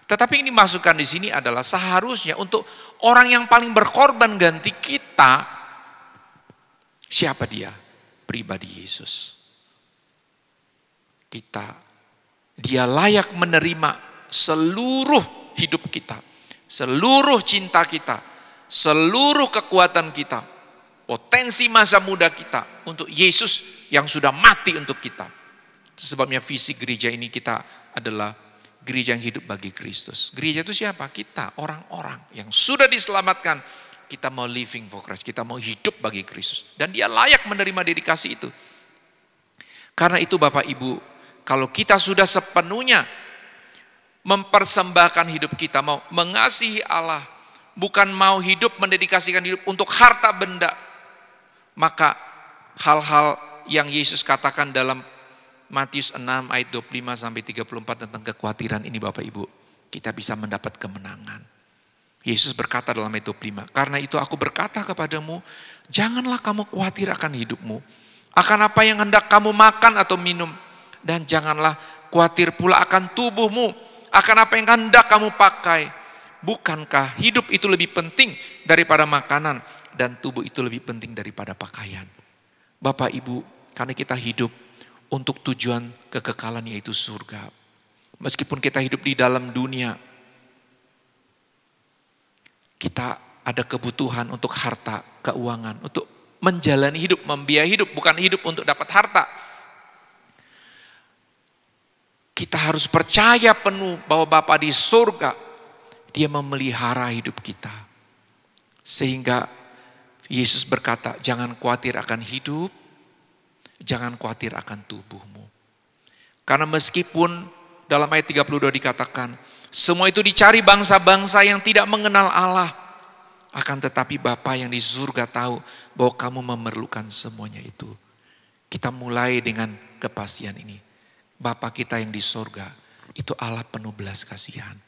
Tetapi ini masukan di sini adalah seharusnya untuk orang yang paling berkorban ganti kita, siapa dia? Pribadi Yesus. Dia layak menerima seluruh hidup kita, seluruh cinta kita, seluruh kekuatan kita, potensi masa muda kita untuk Yesus yang sudah mati untuk kita. Itu sebabnya visi gereja ini kita adalah gereja yang hidup bagi Kristus. Gereja itu siapa? Kita, orang-orang yang sudah diselamatkan. Kita mau living for Christ, kita mau hidup bagi Kristus. Dan dia layak menerima dedikasi itu. Karena itu Bapak Ibu, kalau kita sudah sepenuhnya mempersembahkan hidup kita, mau mengasihi Allah, bukan mau hidup mendedikasikan hidup untuk harta benda, maka hal-hal yang Yesus katakan dalam Matius 6 ayat 25 sampai 34 tentang kekhawatiran ini Bapak Ibu, kita bisa mendapat kemenangan. Yesus berkata dalam ayat 25, karena itu aku berkata kepadamu, janganlah kamu khawatir akan hidupmu, akan apa yang hendak kamu makan atau minum, dan janganlah khawatir pula akan tubuhmu, akan apa yang hendak kamu pakai. Bukankah hidup itu lebih penting daripada makanan, dan tubuh itu lebih penting daripada pakaian. Bapak Ibu, karena kita hidup untuk tujuan kekekalan yaitu surga. Meskipun kita hidup di dalam dunia, kita ada kebutuhan untuk harta, keuangan, untuk menjalani hidup, membiayai hidup, bukan hidup untuk dapat harta. Kita harus percaya penuh bahwa Bapa di surga, Dia memelihara hidup kita. Sehingga Yesus berkata, jangan khawatir akan hidup, jangan khawatir akan tubuhmu. Karena meskipun dalam ayat 32 dikatakan, semua itu dicari bangsa-bangsa yang tidak mengenal Allah. Akan tetapi Bapa yang di surga tahu bahwa kamu memerlukan semuanya itu. Kita mulai dengan kepastian ini. Bapa kita yang di surga, itu Allah penuh belas kasihan.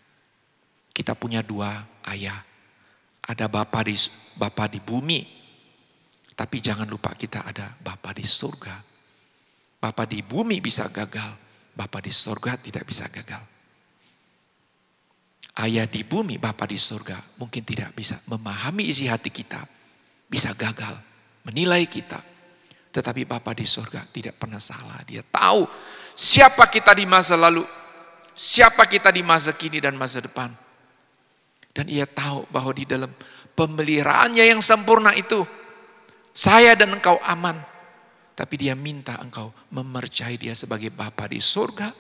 Kita punya dua ayah. Ada Bapa di bumi, tapi jangan lupa kita ada Bapa di surga. Bapa di bumi bisa gagal, Bapa di surga tidak bisa gagal. Ayah di bumi, Bapa di surga mungkin tidak bisa memahami isi hati kita, bisa gagal, menilai kita. Tetapi Bapa di surga tidak pernah salah. Dia tahu siapa kita di masa lalu, siapa kita di masa kini dan masa depan. Dan Ia tahu bahwa di dalam pemeliharaannya yang sempurna itu, saya dan engkau aman. Tapi Dia minta engkau memercayai Dia sebagai Bapa di surga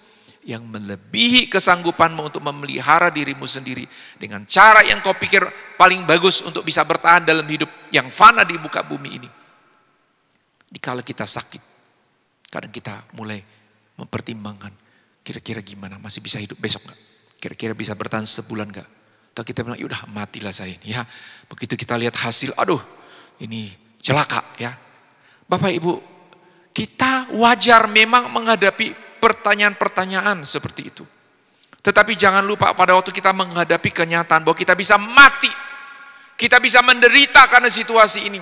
yang melebihi kesanggupanmu untuk memelihara dirimu sendiri dengan cara yang kau pikir paling bagus untuk bisa bertahan dalam hidup yang fana di muka bumi ini. Dikala kita sakit, kadang kita mulai mempertimbangkan, kira-kira gimana, masih bisa hidup besok gak? Kira-kira bisa bertahan sebulan gak? Atau kita bilang, yaudah matilah saya ini ya. Begitu kita lihat hasil, aduh ini celaka ya. Bapak Ibu, kita wajar memang menghadapi pertanyaan-pertanyaan seperti itu. Tetapi jangan lupa pada waktu kita menghadapi kenyataan bahwa kita bisa mati. Kita bisa menderita karena situasi ini.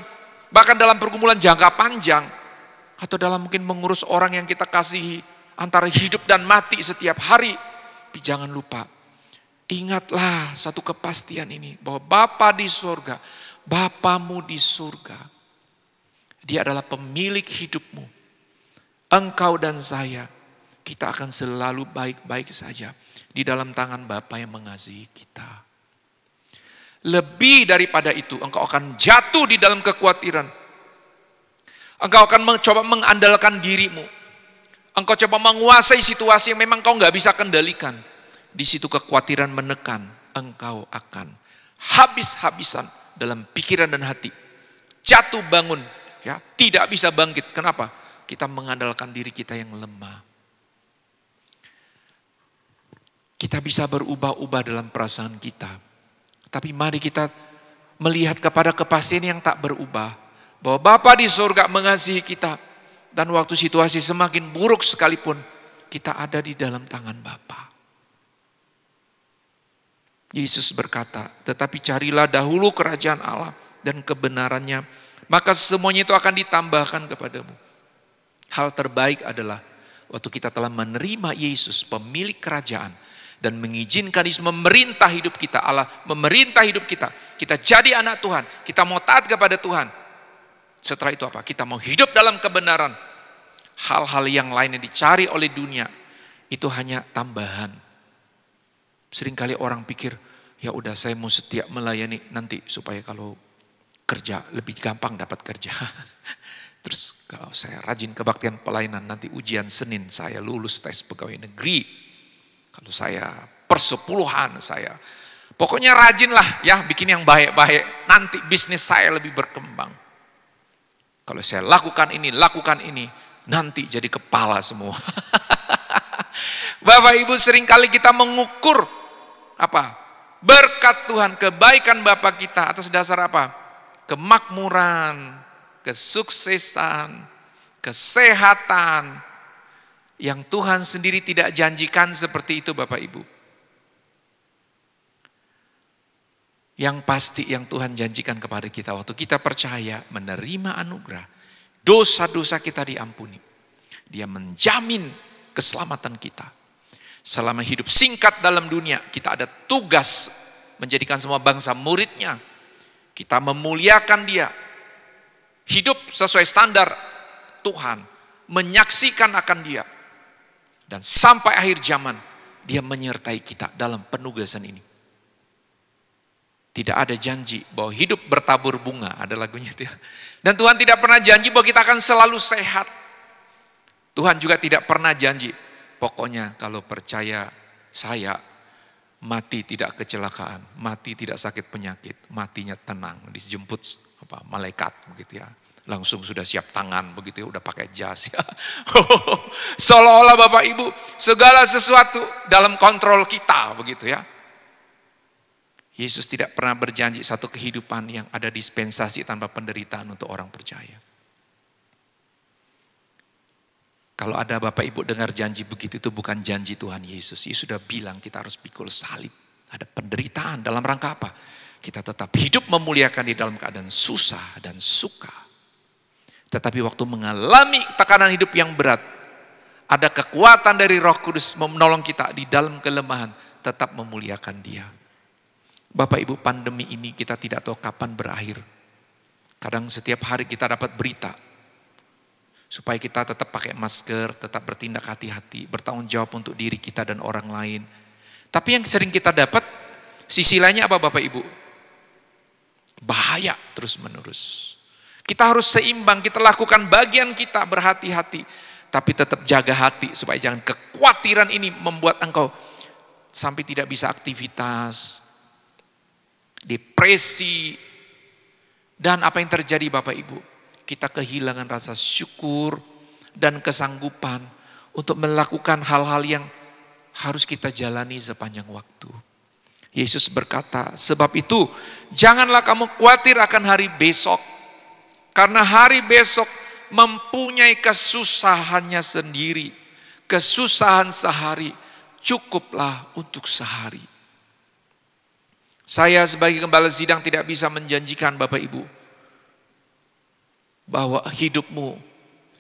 bahkan dalam pergumulan jangka panjang, atau dalam mungkin mengurus orang yang kita kasihi, antara hidup dan mati setiap hari. Tapi jangan lupa, ingatlah satu kepastian ini, bahwa Bapa di surga, Bapamu di surga, Dia adalah pemilik hidupmu. Engkau dan saya, kita akan selalu baik-baik saja di dalam tangan Bapa yang mengasihi kita. Lebih daripada itu, engkau akan jatuh di dalam kekhawatiran. Engkau akan mencoba mengandalkan dirimu. Engkau coba menguasai situasi yang memang kau nggak bisa kendalikan. Di situ kekhawatiran menekan, engkau akan habis-habisan dalam pikiran dan hati. Jatuh bangun, ya, tidak bisa bangkit. Kenapa? Kita mengandalkan diri kita yang lemah. Kita bisa berubah-ubah dalam perasaan kita. Tapi mari kita melihat kepada kepastian yang tak berubah. Bahwa Bapa di surga mengasihi kita. Dan waktu situasi semakin buruk sekalipun, kita ada di dalam tangan Bapa. Yesus berkata, tetapi carilah dahulu kerajaan Allah dan kebenarannya, maka semuanya itu akan ditambahkan kepadamu. Hal terbaik adalah waktu kita telah menerima Yesus, pemilik kerajaan, dan mengizinkan Yesus memerintah hidup kita. Allah memerintah hidup kita. Kita jadi anak Tuhan. Kita mau taat kepada Tuhan. Setelah itu apa? Kita mau hidup dalam kebenaran. Hal-hal yang lain yang dicari oleh dunia itu hanya tambahan. Seringkali orang pikir, ya udah saya mau setia melayani nanti supaya kalau kerja lebih gampang dapat kerja. Terus kalau saya rajin kebaktian pelayanan, nanti ujian Senin saya lulus tes pegawai negeri. Kalau saya persepuluhan saya, pokoknya rajinlah ya bikin yang baik-baik. Nanti bisnis saya lebih berkembang. Kalau saya lakukan ini, nanti jadi kepala semua. Bapak Ibu, seringkali kita mengukur apa? Berkat Tuhan, kebaikan Bapa kita atas dasar apa? Kemakmuran, kesuksesan, kesehatan, yang Tuhan sendiri tidak janjikan seperti itu Bapak Ibu. Yang pasti yang Tuhan janjikan kepada kita waktu kita percaya menerima anugerah, dosa-dosa kita diampuni. Dia menjamin keselamatan kita. Selama hidup singkat dalam dunia, kita ada tugas menjadikan semua bangsa muridnya. Kita memuliakan Dia. Hidup sesuai standar Tuhan. Menyaksikan akan Dia. Dan sampai akhir zaman, Dia menyertai kita dalam penugasan ini. Tidak ada janji bahwa hidup bertabur bunga, ada lagunya itu ya. Dan Tuhan tidak pernah janji bahwa kita akan selalu sehat. Tuhan juga tidak pernah janji, pokoknya kalau percaya saya, mati tidak kecelakaan, mati tidak sakit penyakit, matinya tenang, dijemput malaikat begitu ya. Langsung sudah siap tangan begitu ya, udah pakai jas ya. Seolah-olah Bapak Ibu, segala sesuatu dalam kontrol kita begitu ya. Yesus tidak pernah berjanji satu kehidupan yang ada dispensasi tanpa penderitaan untuk orang percaya. Kalau ada Bapak Ibu dengar janji begitu, itu bukan janji Tuhan Yesus. Yesus sudah bilang kita harus pikul salib. Ada penderitaan dalam rangka apa? Kita tetap hidup memuliakan di dalam keadaan susah dan suka. Tetapi waktu mengalami tekanan hidup yang berat, ada kekuatan dari Roh Kudus menolong kita di dalam kelemahan, tetap memuliakan Dia. Bapak Ibu, pandemi ini kita tidak tahu kapan berakhir. Kadang setiap hari kita dapat berita. Supaya kita tetap pakai masker, tetap bertindak hati-hati, bertanggung jawab untuk diri kita dan orang lain. Tapi yang sering kita dapat, sisi lainnya apa Bapak Ibu? Bahaya terus menerus. Kita harus seimbang, kita lakukan bagian kita berhati-hati. Tapi tetap jaga hati supaya jangan kekhawatiran ini membuat engkau sampai tidak bisa aktivitas, depresi, dan apa yang terjadi Bapak Ibu? Kita kehilangan rasa syukur dan kesanggupan untuk melakukan hal-hal yang harus kita jalani sepanjang waktu. Yesus berkata, sebab itu janganlah kamu khawatir akan hari besok. Karena hari besok mempunyai kesusahannya sendiri. Kesusahan sehari cukuplah untuk sehari. Saya sebagai gembala sidang tidak bisa menjanjikan Bapak Ibu bahwa hidupmu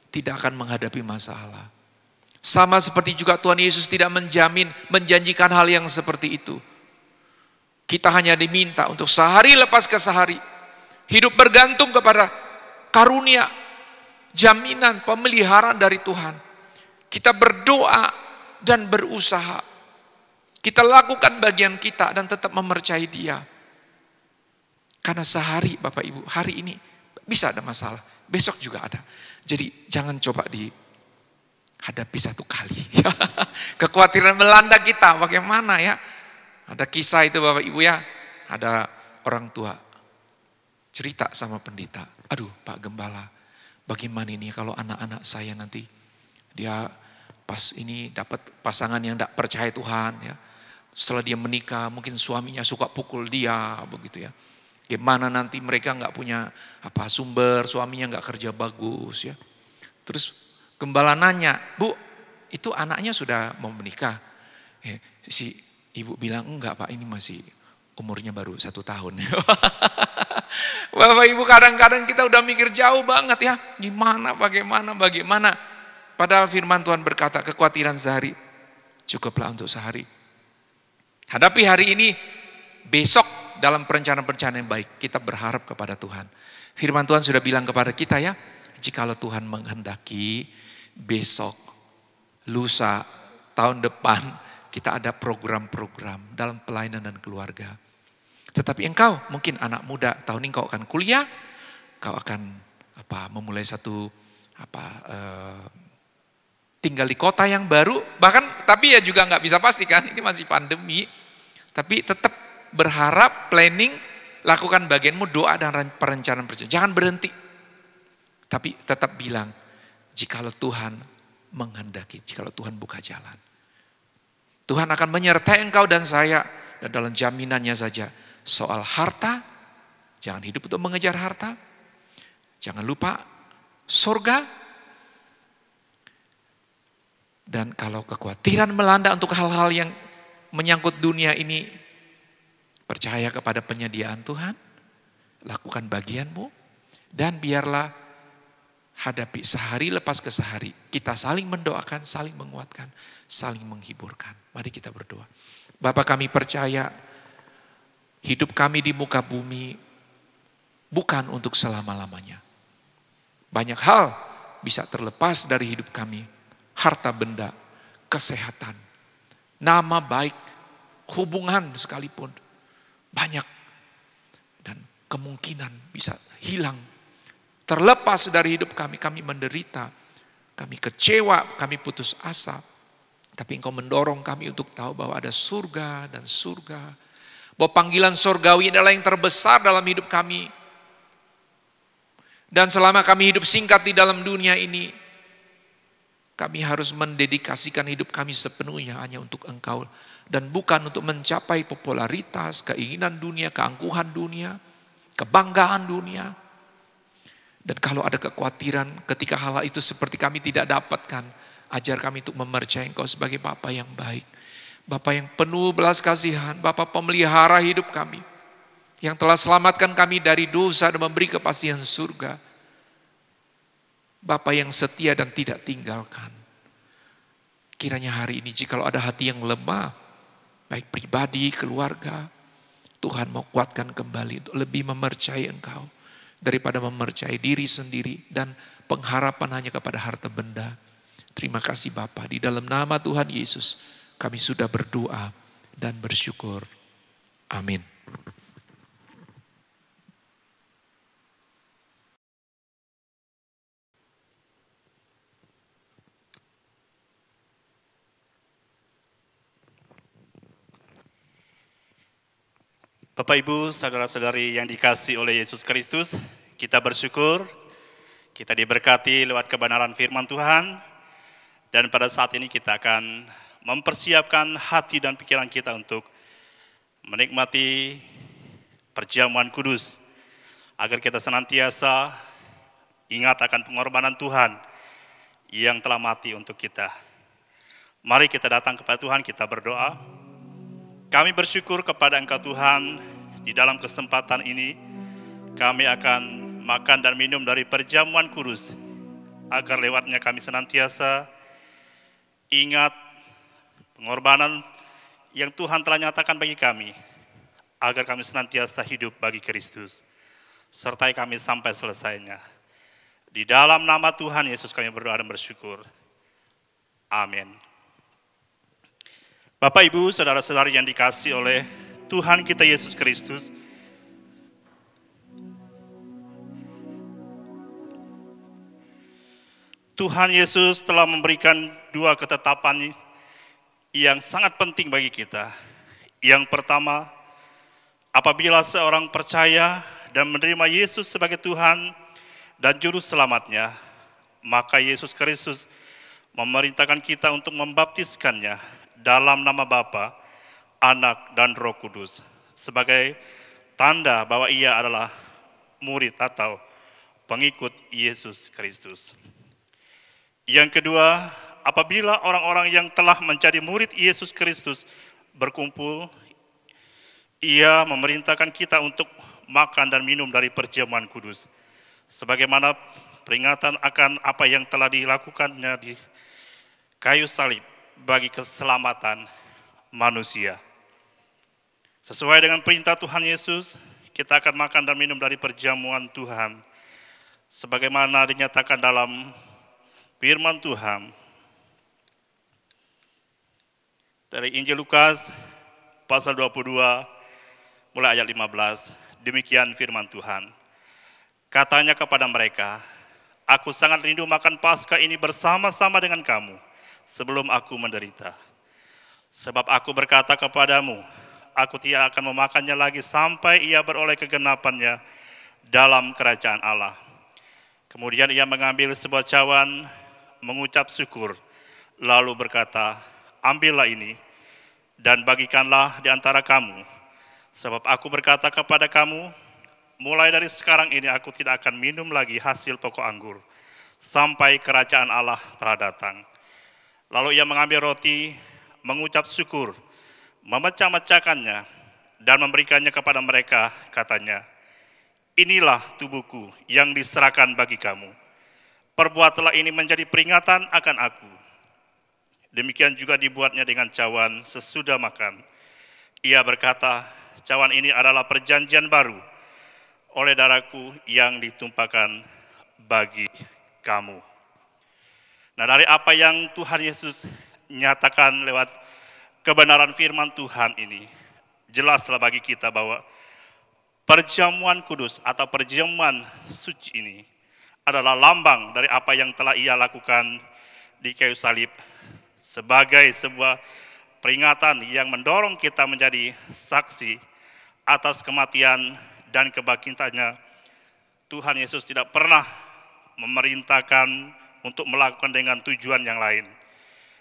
tidak akan menghadapi masalah. Sama seperti juga Tuhan Yesus tidak menjanjikan hal yang seperti itu. Kita hanya diminta untuk sehari lepas ke sehari hidup bergantung kepada karunia, jaminan, pemeliharaan dari Tuhan. Kita berdoa dan berusaha. Kita lakukan bagian kita dan tetap mempercayai Dia. Karena sehari Bapak Ibu, hari ini bisa ada masalah, besok juga ada. Jadi jangan coba dihadapi satu kali. Kekhawatiran melanda kita, bagaimana ya? Ada kisah itu Bapak Ibu ya, ada orang tua cerita sama pendeta, aduh Pak Gembala, bagaimana ini kalau anak-anak saya nanti dia pas ini dapat pasangan yang tidak percaya Tuhan ya. Setelah dia menikah mungkin suaminya suka pukul dia begitu ya. Gimana nanti mereka nggak punya sumber, suaminya nggak kerja bagus ya. Terus Gembala nanya, Bu, itu anaknya sudah mau menikah? Si ibu bilang, enggak Pak, ini masih umurnya baru 1 tahun. Bapak Ibu kadang-kadang kita udah mikir jauh banget ya. Gimana, bagaimana. Padahal firman Tuhan berkata, kekhawatiran sehari cukuplah untuk sehari. Hadapi hari ini, besok dalam perencanaan-perencanaan yang baik. Kita berharap kepada Tuhan. Firman Tuhan sudah bilang kepada kita ya, jikalau Tuhan menghendaki besok, lusa, tahun depan, kita ada program-program dalam pelayanan dan keluarga. Tetapi engkau mungkin anak muda, tahun ini kau akan kuliah, kau akan memulai satu tinggal di kota yang baru, tapi ya juga nggak bisa pastikan, ini masih pandemi. Tapi tetap berharap, planning, lakukan bagianmu, doa dan perencanaan. Jangan berhenti. Tapi tetap bilang, jikalau Tuhan menghendaki, jikalau Tuhan buka jalan. Tuhan akan menyertai engkau dan saya, dan dalam jaminannya saja. Soal harta, jangan hidup untuk mengejar harta. Jangan lupa surga. Dan kalau kekhawatiran melanda untuk hal-hal yang menyangkut dunia ini, percaya kepada penyediaan Tuhan, lakukan bagianmu, dan biarlah hadapi sehari lepas ke sehari. Kita saling mendoakan, saling menguatkan, saling menghiburkan. Mari kita berdoa. Bapa, kami percaya hidup kami di muka bumi bukan untuk selama-lamanya. Banyak hal bisa terlepas dari hidup kami. Harta benda, kesehatan, nama baik, hubungan sekalipun. Banyak. Dan kemungkinan bisa hilang. Terlepas dari hidup kami, kami menderita. Kami kecewa, kami putus asa. Tapi Engkau mendorong kami untuk tahu bahwa ada surga dan surga. Bahwa panggilan surgawi adalah yang terbesar dalam hidup kami. Dan selama kami hidup singkat di dalam dunia ini, kami harus mendedikasikan hidup kami sepenuhnya hanya untuk Engkau. Dan bukan untuk mencapai popularitas, keinginan dunia, keangkuhan dunia, kebanggaan dunia. Dan kalau ada kekhawatiran ketika hal itu seperti kami tidak dapatkan, ajar kami untuk mempercayai Engkau sebagai Bapa yang baik. Bapa yang penuh belas kasihan, Bapa pemelihara hidup kami. Yang telah selamatkan kami dari dosa dan memberi kepastian surga. Bapa yang setia dan tidak tinggalkan. Kiranya hari ini jikalau ada hati yang lemah, baik pribadi, keluarga, Tuhan mau kuatkan kembali untuk lebih mempercayai Engkau. Daripada mempercayai diri sendiri dan pengharapan hanya kepada harta benda. Terima kasih Bapa, di dalam nama Tuhan Yesus kami sudah berdoa dan bersyukur. Amin. Bapak Ibu, saudara-saudari yang dikasihi oleh Yesus Kristus, kita bersyukur, kita diberkati lewat kebenaran firman Tuhan, dan pada saat ini kita akan mempersiapkan hati dan pikiran kita untuk menikmati perjamuan kudus, agar kita senantiasa ingat akan pengorbanan Tuhan yang telah mati untuk kita. Mari kita datang kepada Tuhan, kita berdoa. Kami bersyukur kepada Engkau Tuhan, di dalam kesempatan ini kami akan makan dan minum dari perjamuan kudus, agar lewatnya kami senantiasa ingat pengorbanan yang Tuhan telah nyatakan bagi kami, agar kami senantiasa hidup bagi Kristus, sertai kami sampai selesainya. Di dalam nama Tuhan Yesus kami berdoa dan bersyukur. Amin. Bapak, Ibu, saudara-saudari yang dikasihi oleh Tuhan kita Yesus Kristus, Tuhan Yesus telah memberikan dua ketetapan yang sangat penting bagi kita. Yang pertama, apabila seorang percaya dan menerima Yesus sebagai Tuhan dan Juru Selamatnya, maka Yesus Kristus memerintahkan kita untuk membaptiskannya dalam nama Bapa, Anak, dan Roh Kudus sebagai tanda bahwa ia adalah murid atau pengikut Yesus Kristus. Yang kedua, apabila orang-orang yang telah menjadi murid Yesus Kristus berkumpul, ia memerintahkan kita untuk makan dan minum dari perjamuan kudus, sebagaimana peringatan akan apa yang telah dilakukannya di kayu salib bagi keselamatan manusia. Sesuai dengan perintah Tuhan Yesus, kita akan makan dan minum dari perjamuan Tuhan, sebagaimana dinyatakan dalam firman Tuhan dari Injil Lukas pasal 22 mulai ayat 15. Demikian firman Tuhan. Katanya kepada mereka, "Aku sangat rindu makan Paskah ini bersama-sama dengan kamu sebelum aku menderita. Sebab aku berkata kepadamu, aku tidak akan memakannya lagi sampai ia beroleh kegenapannya dalam kerajaan Allah." Kemudian ia mengambil sebuah cawan, mengucap syukur, lalu berkata, "Ambillah ini dan bagikanlah di antara kamu. Sebab aku berkata kepada kamu, mulai dari sekarang ini aku tidak akan minum lagi hasil pokok anggur, sampai kerajaan Allah telah datang." Lalu ia mengambil roti, mengucap syukur, memecah-mecahkannya, dan memberikannya kepada mereka, katanya, "Inilah tubuhku yang diserahkan bagi kamu. Perbuatlah ini menjadi peringatan akan aku." Demikian juga dibuatnya dengan cawan sesudah makan. Ia berkata, "Cawan ini adalah perjanjian baru oleh darahku yang ditumpahkan bagi kamu." Nah, dari apa yang Tuhan Yesus nyatakan lewat kebenaran firman Tuhan ini, jelaslah bagi kita bahwa perjamuan kudus atau perjamuan suci ini adalah lambang dari apa yang telah ia lakukan di kayu salib sebagai sebuah peringatan yang mendorong kita menjadi saksi atas kematian dan kebangkitannya. Tuhan Yesus tidak pernah memerintahkan untuk melakukan dengan tujuan yang lain,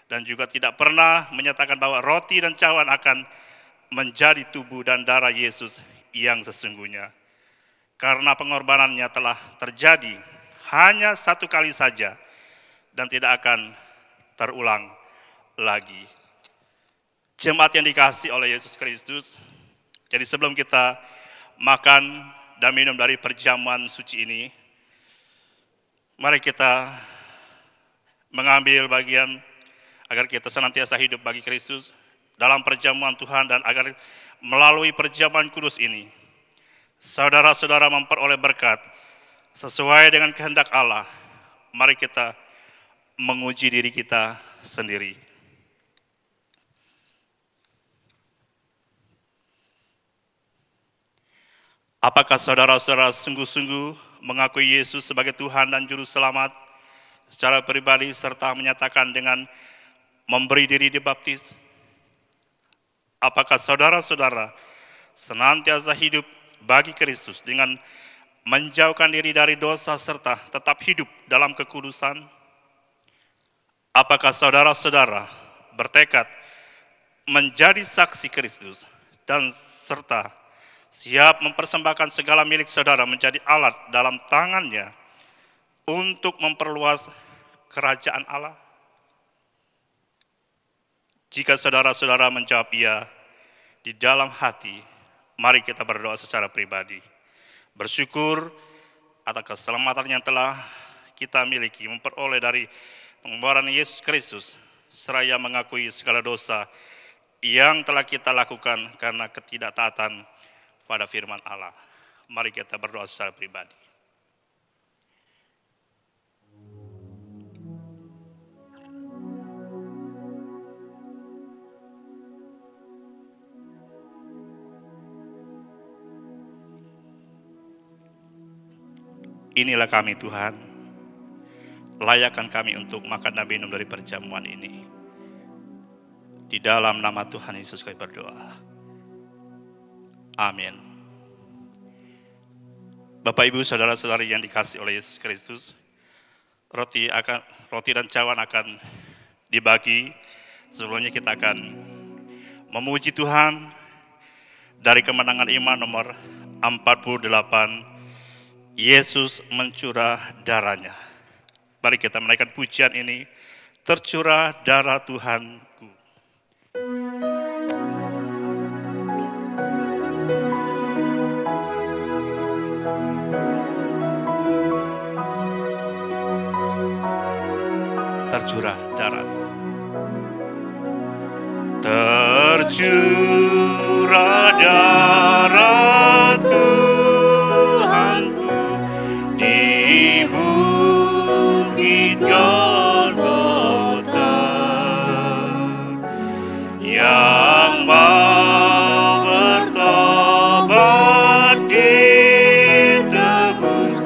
dan juga tidak pernah menyatakan bahwa roti dan cawan akan menjadi tubuh dan darah Yesus yang sesungguhnya. Karena pengorbanannya telah terjadi hanya satu kali saja dan tidak akan terulang lagi. Jemaat yang dikasihi oleh Yesus Kristus, jadi sebelum kita makan dan minum dari perjamuan suci ini, mari kita mengambil bagian agar kita senantiasa hidup bagi Kristus dalam perjamuan Tuhan, dan agar melalui perjamuan kudus ini saudara-saudara memperoleh berkat sesuai dengan kehendak Allah. Mari kita menguji diri kita sendiri. Apakah saudara-saudara sungguh-sungguh mengakui Yesus sebagai Tuhan dan Juru Selamat secara pribadi, serta menyatakan dengan memberi diri dibaptis? Apakah saudara-saudara senantiasa hidup bagi Kristus dengan menjauhkan diri dari dosa serta tetap hidup dalam kekudusan? Apakah saudara-saudara bertekad menjadi saksi Kristus dan serta siap mempersembahkan segala milik saudara menjadi alat dalam tangannya untuk memperluas kerajaan Allah? Jika saudara-saudara menjawab iya di dalam hati, mari kita berdoa secara pribadi. Bersyukur atas keselamatan yang telah kita miliki, memperoleh dari pengorbanan Yesus Kristus, seraya mengakui segala dosa yang telah kita lakukan karena ketidaktaatan pada firman Allah. Mari kita berdoa secara pribadi. Inilah kami Tuhan, layakkan kami untuk makan dan minum dari perjamuan ini. Di dalam nama Tuhan Yesus kami berdoa. Amin. Bapak, Ibu, saudara-saudari yang dikasihi oleh Yesus Kristus, roti dan cawan akan dibagi. Sebelumnya kita akan memuji Tuhan dari Kemenangan Iman nomor 48. Yesus mencurah darahnya. Mari kita menaikkan pujian ini. Tercurah darah Tuhanku. Tercurah darah. Tercurah darah Tuhanku di bukit Golgota, yang mau bertobat ditebus,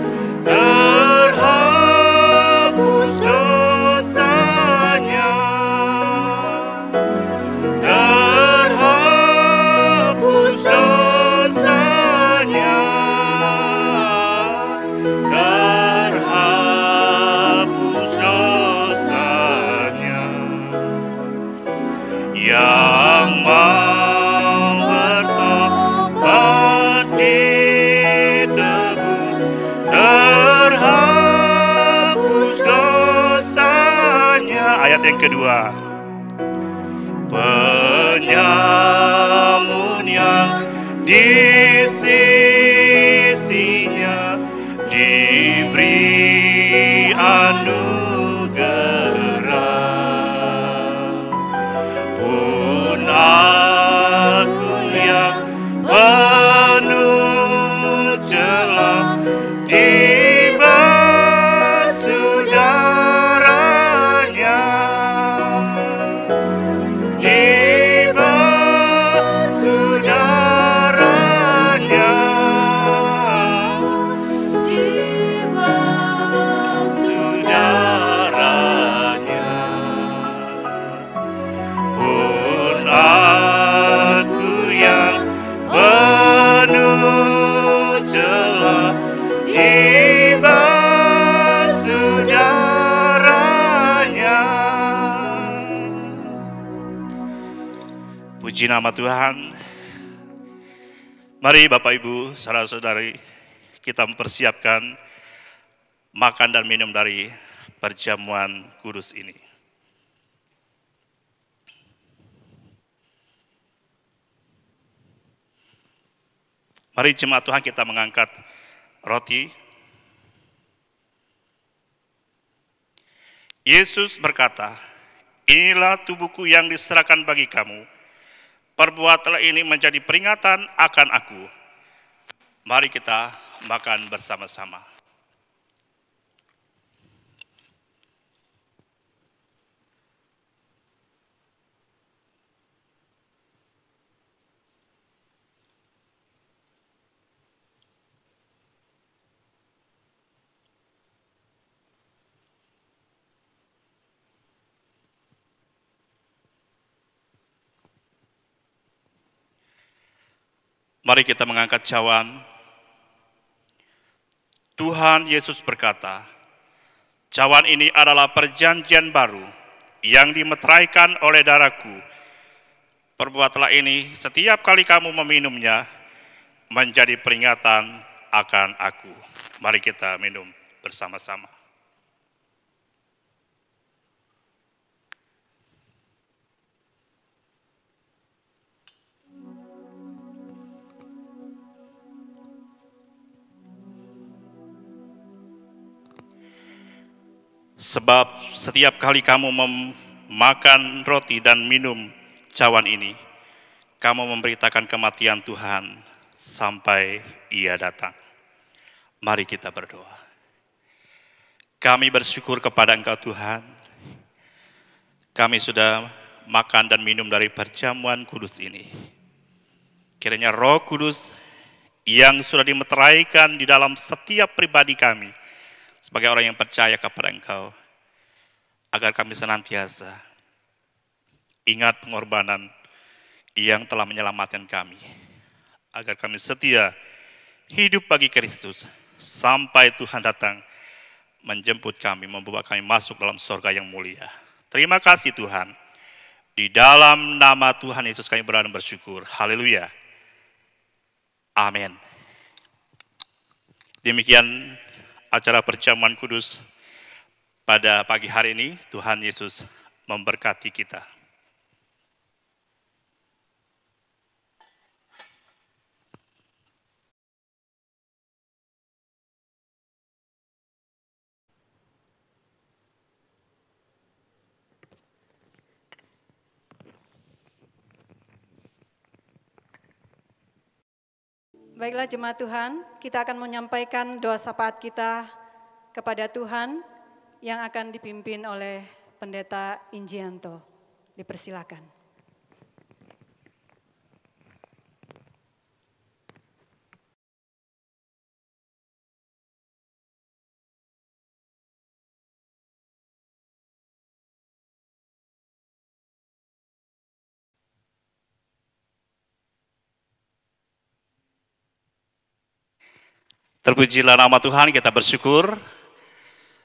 terhapus dosanya, terhapus dosanya, terhapus dosanya, yang mau bertobat ditebus, terhapus dosanya. Ayat yang kedua. Penyamun yang di sisinya diberi anugerah. Pun aku yang penuh celah dibasuh darahnya, dibasuh darahnya, dibasuh darahnya. Pun aku yang penuh celah dibasuh darahnya. Puji nama Tuhan. Mari Bapak Ibu, saudara-saudari, kita mempersiapkan makan dan minum dari perjamuan kudus ini. Mari jemaat Tuhan kita mengangkat roti. Yesus berkata, inilah tubuhku yang diserahkan bagi kamu. Perbuatlah ini menjadi peringatan akan aku. Mari kita makan bersama-sama. Mari kita mengangkat cawan. Tuhan Yesus berkata, cawan ini adalah perjanjian baru yang dimeteraikan oleh darahku. Perbuatlah ini setiap kali kamu meminumnya menjadi peringatan akan aku. Mari kita minum bersama-sama. Sebab setiap kali kamu memakan roti dan minum cawan ini, kamu memberitakan kematian Tuhan sampai Ia datang. Mari kita berdoa. Kami bersyukur kepada Engkau Tuhan. Kami sudah makan dan minum dari perjamuan kudus ini. Kiranya Roh Kudus yang sudah dimeteraikan di dalam setiap pribadi kami sebagai orang yang percaya kepada Engkau, agar kami senantiasa ingat pengorbanan yang telah menyelamatkan kami, agar kami setia hidup bagi Kristus sampai Tuhan datang menjemput kami, membawa kami masuk dalam surga yang mulia. Terima kasih Tuhan. Di dalam nama Tuhan Yesus kami berdoa dan bersyukur. Haleluya. Amin. Demikian acara perjamuan kudus pada pagi hari ini. Tuhan Yesus memberkati kita. Baiklah jemaat Tuhan, kita akan menyampaikan doa syafaat kita kepada Tuhan yang akan dipimpin oleh Pendeta Injianto. Dipersilakan. Terpujilah nama Tuhan, kita bersyukur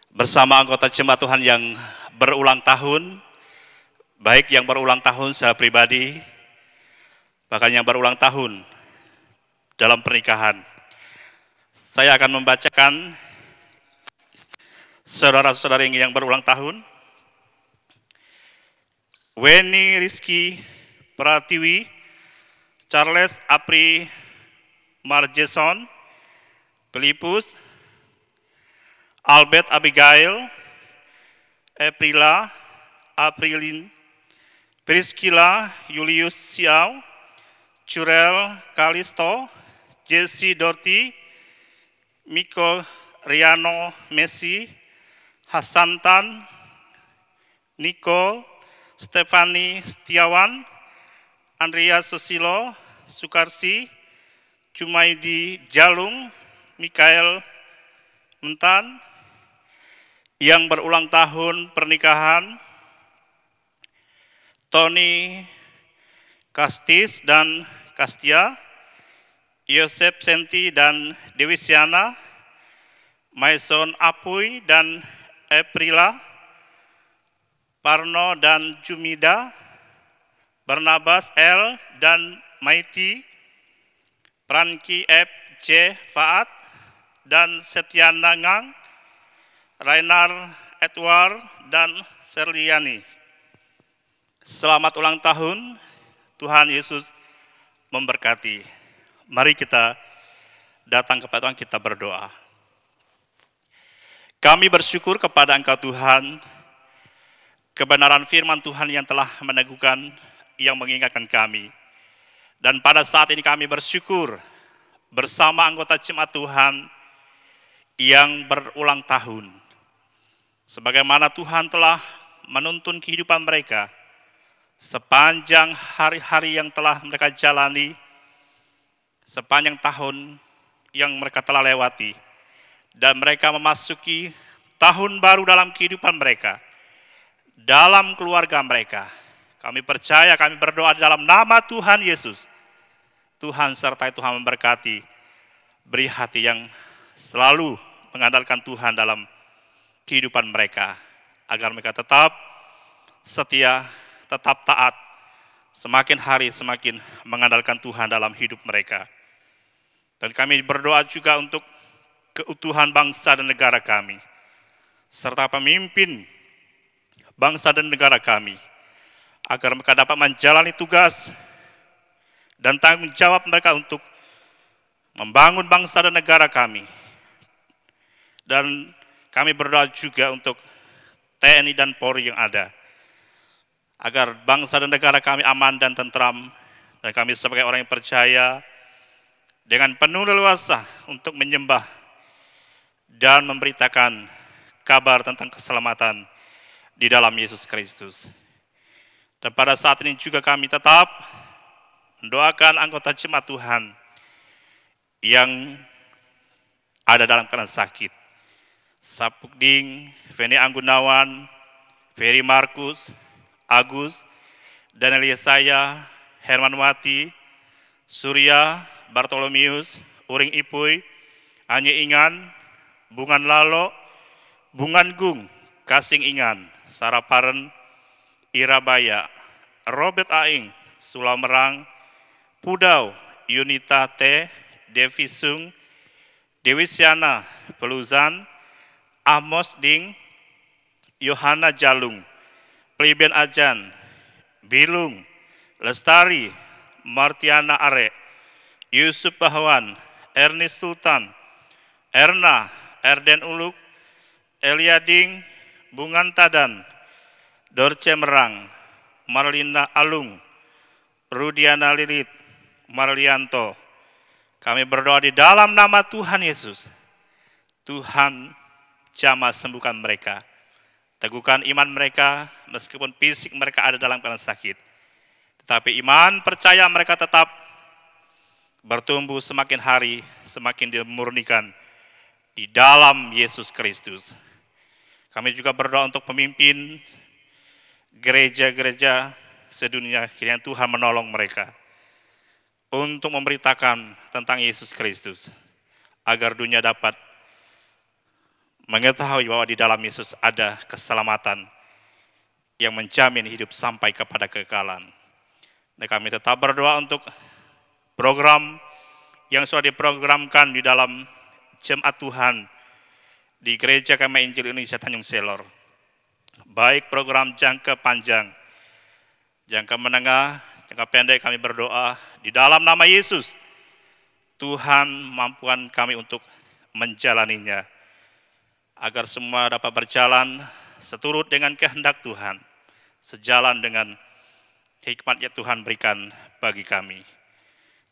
bersama anggota jemaat Tuhan yang berulang tahun, baik yang berulang tahun secara pribadi, bahkan yang berulang tahun dalam pernikahan. Saya akan membacakan saudara-saudari yang berulang tahun. Weni Rizky Pratiwi, Charles Apri Marjeson, Filipus, Albert Abigail, Aprila, Aprilin, Priscilla, Julius Siau, Curel Kalisto, Jesse Dorti, Miko Riano Messi, Hasantan, Nicole, Stefani Setiawan, Andrea Susilo, Sukarsi, Jumaidi Jalung, Mikael Mentan, yang berulang tahun pernikahan, Tony Kastis dan Kastia, Yosep Senti dan Dewi Siana, Maison Apuy dan Aprila, Parno dan Jumida, Barnabas L dan Maiti, Pranki F. J. Faat, dan Setiana Ngang, Rainar Edward, dan Serliani. Selamat ulang tahun, Tuhan Yesus memberkati. Mari kita datang kepada Tuhan, kita berdoa. Kami bersyukur kepada Engkau Tuhan, kebenaran firman Tuhan yang telah meneguhkan, yang mengingatkan kami. Dan pada saat ini kami bersyukur bersama anggota jemaat Tuhan yang berulang tahun. Sebagaimana Tuhan telah menuntun kehidupan mereka sepanjang hari-hari yang telah mereka jalani, sepanjang tahun yang mereka telah lewati, dan mereka memasuki tahun baru dalam kehidupan mereka, dalam keluarga mereka. Kami percaya, kami berdoa dalam nama Tuhan Yesus. Tuhan sertai, Tuhan memberkati, beri hati yang selalu mengandalkan Tuhan dalam kehidupan mereka, agar mereka tetap setia, tetap taat, semakin hari semakin mengandalkan Tuhan dalam hidup mereka. Dan kami berdoa juga untuk keutuhan bangsa dan negara kami, serta pemimpin bangsa dan negara kami, agar mereka dapat menjalani tugas dan tanggung jawab mereka untuk membangun bangsa dan negara kami. Dan kami berdoa juga untuk TNI dan Polri yang ada. Agar bangsa dan negara kami aman dan tentram, dan kami sebagai orang yang percaya dengan penuh leluasa untuk menyembah dan memberitakan kabar tentang keselamatan di dalam Yesus Kristus. Dan pada saat ini juga kami tetap mendoakan anggota jemaat Tuhan yang ada dalam keadaan sakit. Sapukding, Feni Anggunawan, Ferry Markus, Agus, Daniel Yesaya, Herman Wati, Surya, Bartolomius, Uring Ipuy, Anye Ingan, Bungan Lalo, Bungan Gung, Kasing Ingan, Saraparen, Irabaya, Robert Aing, Sulamerang, Pudau, Yunita T, Devi Sung, Dewi Siana, Peluzan, Amos Ding, Yohana Jalung, Pliben Ajan, Bilung, Lestari, Martiana Are, Yusuf Bahwan, Ernest Sultan, Erna, Erden Uluk, Eliading, Bungan Tadan, Dorce Merang, Marlina Alung, Rudiana Lilit, Marlianto. Kami berdoa di dalam nama Tuhan Yesus. Tuhan jamah sembuhkan mereka. Teguhkan iman mereka meskipun fisik mereka ada dalam keadaan sakit. Tetapi iman percaya mereka tetap bertumbuh semakin hari, semakin dimurnikan di dalam Yesus Kristus. Kami juga berdoa untuk pemimpin gereja-gereja sedunia, kiranya Tuhan menolong mereka untuk memberitakan tentang Yesus Kristus, agar dunia dapat mengetahui bahwa di dalam Yesus ada keselamatan yang menjamin hidup sampai kepada kekekalan. Dan kami tetap berdoa untuk program yang sudah diprogramkan di dalam Jemaat Tuhan di Gereja Kami Injil Indonesia Tanjung Selor. Baik program jangka panjang, jangka menengah, jangka pendek, kami berdoa di dalam nama Yesus. Tuhan mampukan kami untuk menjalaninya, agar semua dapat berjalan seturut dengan kehendak Tuhan, sejalan dengan hikmat yang Tuhan berikan bagi kami.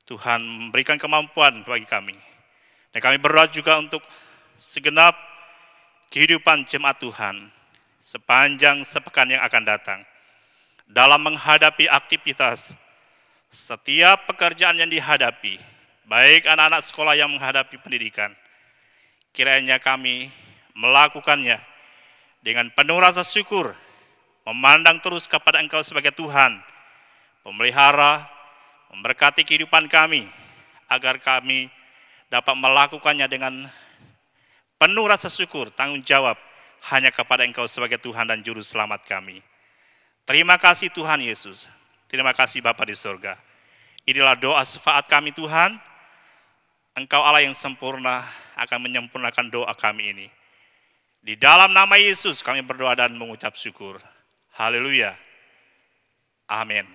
Tuhan memberikan kemampuan bagi kami. Dan kami berdoa juga untuk segenap kehidupan jemaat Tuhan sepanjang sepekan yang akan datang. Dalam menghadapi aktivitas, setiap pekerjaan yang dihadapi, baik anak-anak sekolah yang menghadapi pendidikan, kiranya kami melakukannya dengan penuh rasa syukur, memandang terus kepada Engkau sebagai Tuhan, pemelihara, memberkati kehidupan kami, agar kami dapat melakukannya dengan penuh rasa syukur, tanggung jawab hanya kepada Engkau sebagai Tuhan dan Juru Selamat kami. Terima kasih Tuhan Yesus, terima kasih Bapa di surga. Inilah doa syafaat kami Tuhan, Engkau Allah yang sempurna akan menyempurnakan doa kami ini. Di dalam nama Yesus kami berdoa dan mengucap syukur. Haleluya. Amin.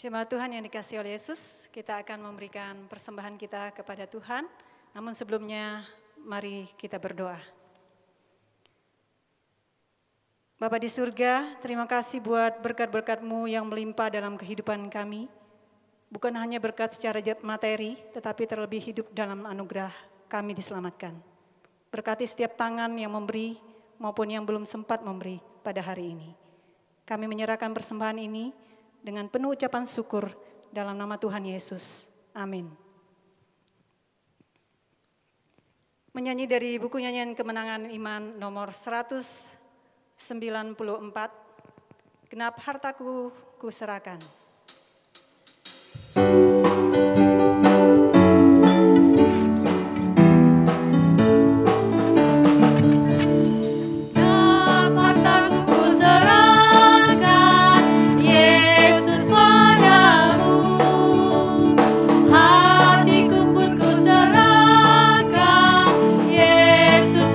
Jemaat Tuhan yang dikasihi oleh Yesus, kita akan memberikan persembahan kita kepada Tuhan. Namun sebelumnya, mari kita berdoa. Bapa di surga, terima kasih buat berkat-berkat-Mu yang melimpah dalam kehidupan kami. Bukan hanya berkat secara materi, tetapi terlebih hidup dalam anugerah kami diselamatkan. Berkati setiap tangan yang memberi maupun yang belum sempat memberi pada hari ini. Kami menyerahkan persembahan ini dengan penuh ucapan syukur dalam nama Tuhan Yesus. Amin. Menyanyi dari buku nyanyian Kemenangan Iman nomor 194, Genap hartaku kuserahkan.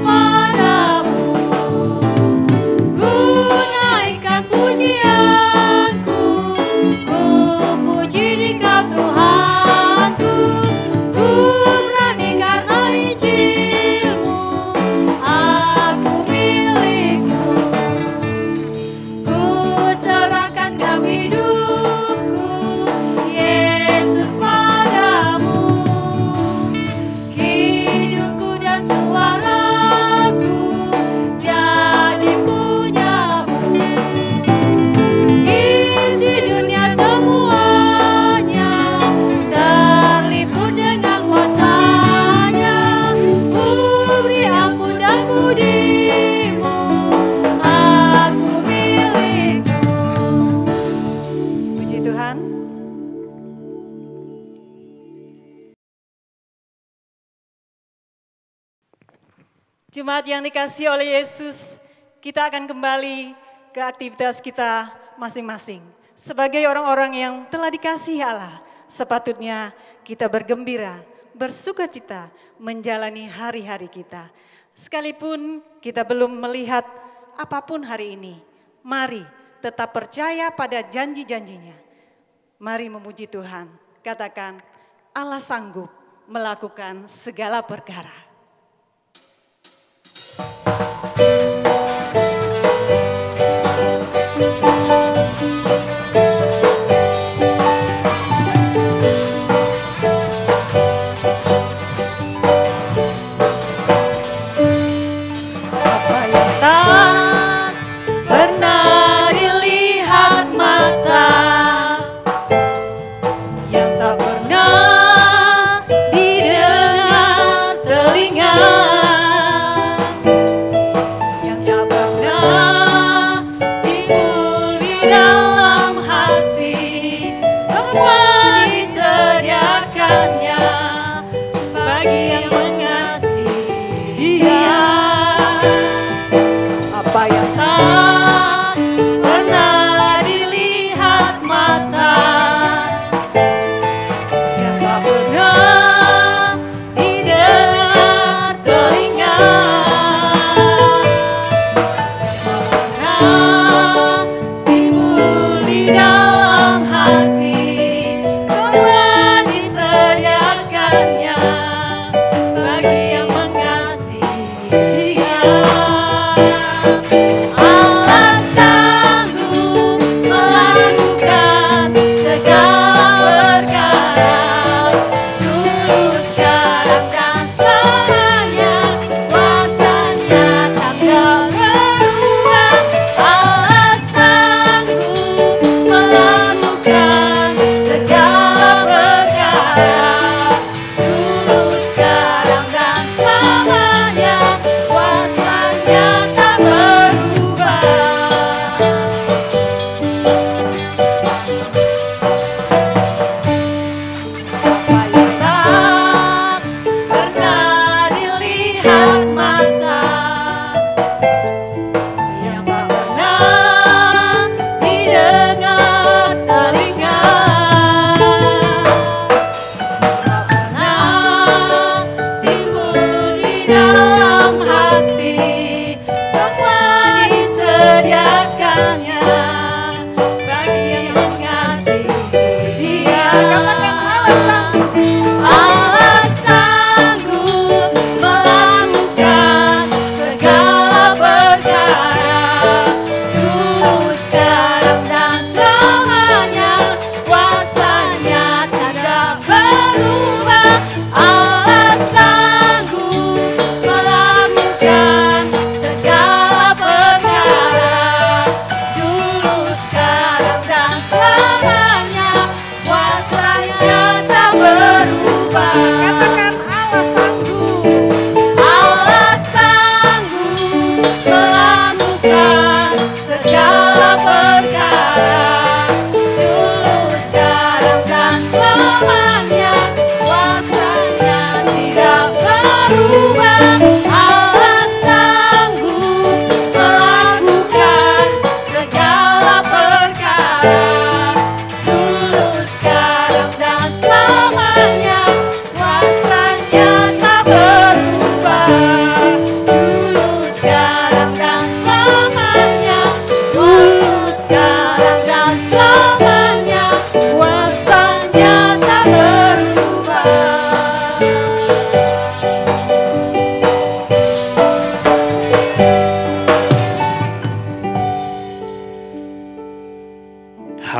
Padamu Jemaat yang dikasihi oleh Yesus, kita akan kembali ke aktivitas kita masing-masing. Sebagai orang-orang yang telah dikasihi Allah, sepatutnya kita bergembira, bersukacita menjalani hari-hari kita. Sekalipun kita belum melihat apapun hari ini, mari tetap percaya pada janji-janjinya. Mari memuji Tuhan, katakan Allah sanggup melakukan segala perkara.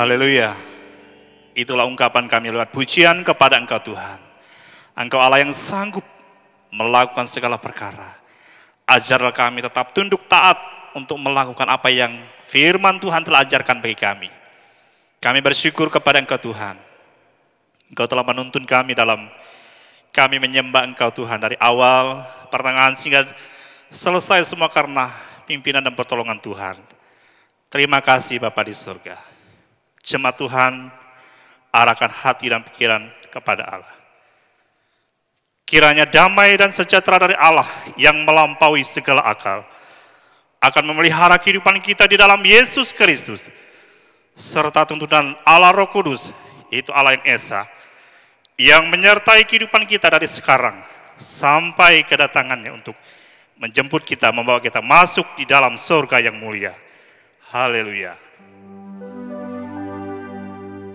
Haleluya. Itulah ungkapan kami lewat pujian kepada Engkau Tuhan. Engkau Allah yang sanggup melakukan segala perkara. Ajarlah kami tetap tunduk taat untuk melakukan apa yang firman Tuhan telah ajarkan bagi kami. Kami bersyukur kepada Engkau Tuhan. Engkau telah menuntun kami dalam kami menyembah Engkau Tuhan dari awal, pertengahan sehingga selesai semua karena pimpinan dan pertolongan Tuhan. Terima kasih Bapa di surga. Jemaat Tuhan, arahkan hati dan pikiran kepada Allah. Kiranya damai dan sejahtera dari Allah yang melampaui segala akal akan memelihara kehidupan kita di dalam Yesus Kristus, serta tuntunan Allah Roh Kudus, itu Allah yang Esa, yang menyertai kehidupan kita dari sekarang sampai kedatangannya untuk menjemput kita, membawa kita masuk di dalam surga yang mulia. Haleluya.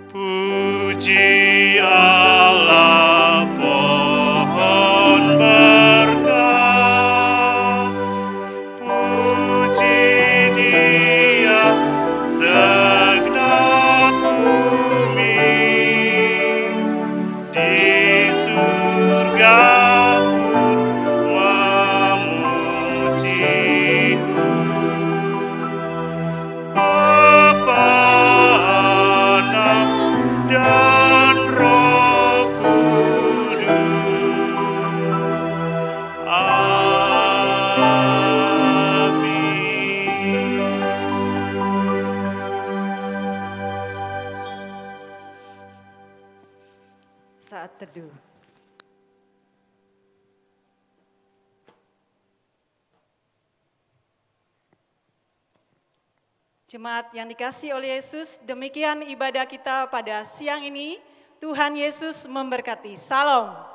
Puji Allah, pohon berkah. Puji Dia, segenap bumi. Di surga pun memuji-Mu. Bapa, Anak, dan Roh Kudus. Amin. Saat teduh. Jemaat yang dikasihi oleh Yesus, demikian ibadah kita pada siang ini. Tuhan Yesus memberkati. Salam.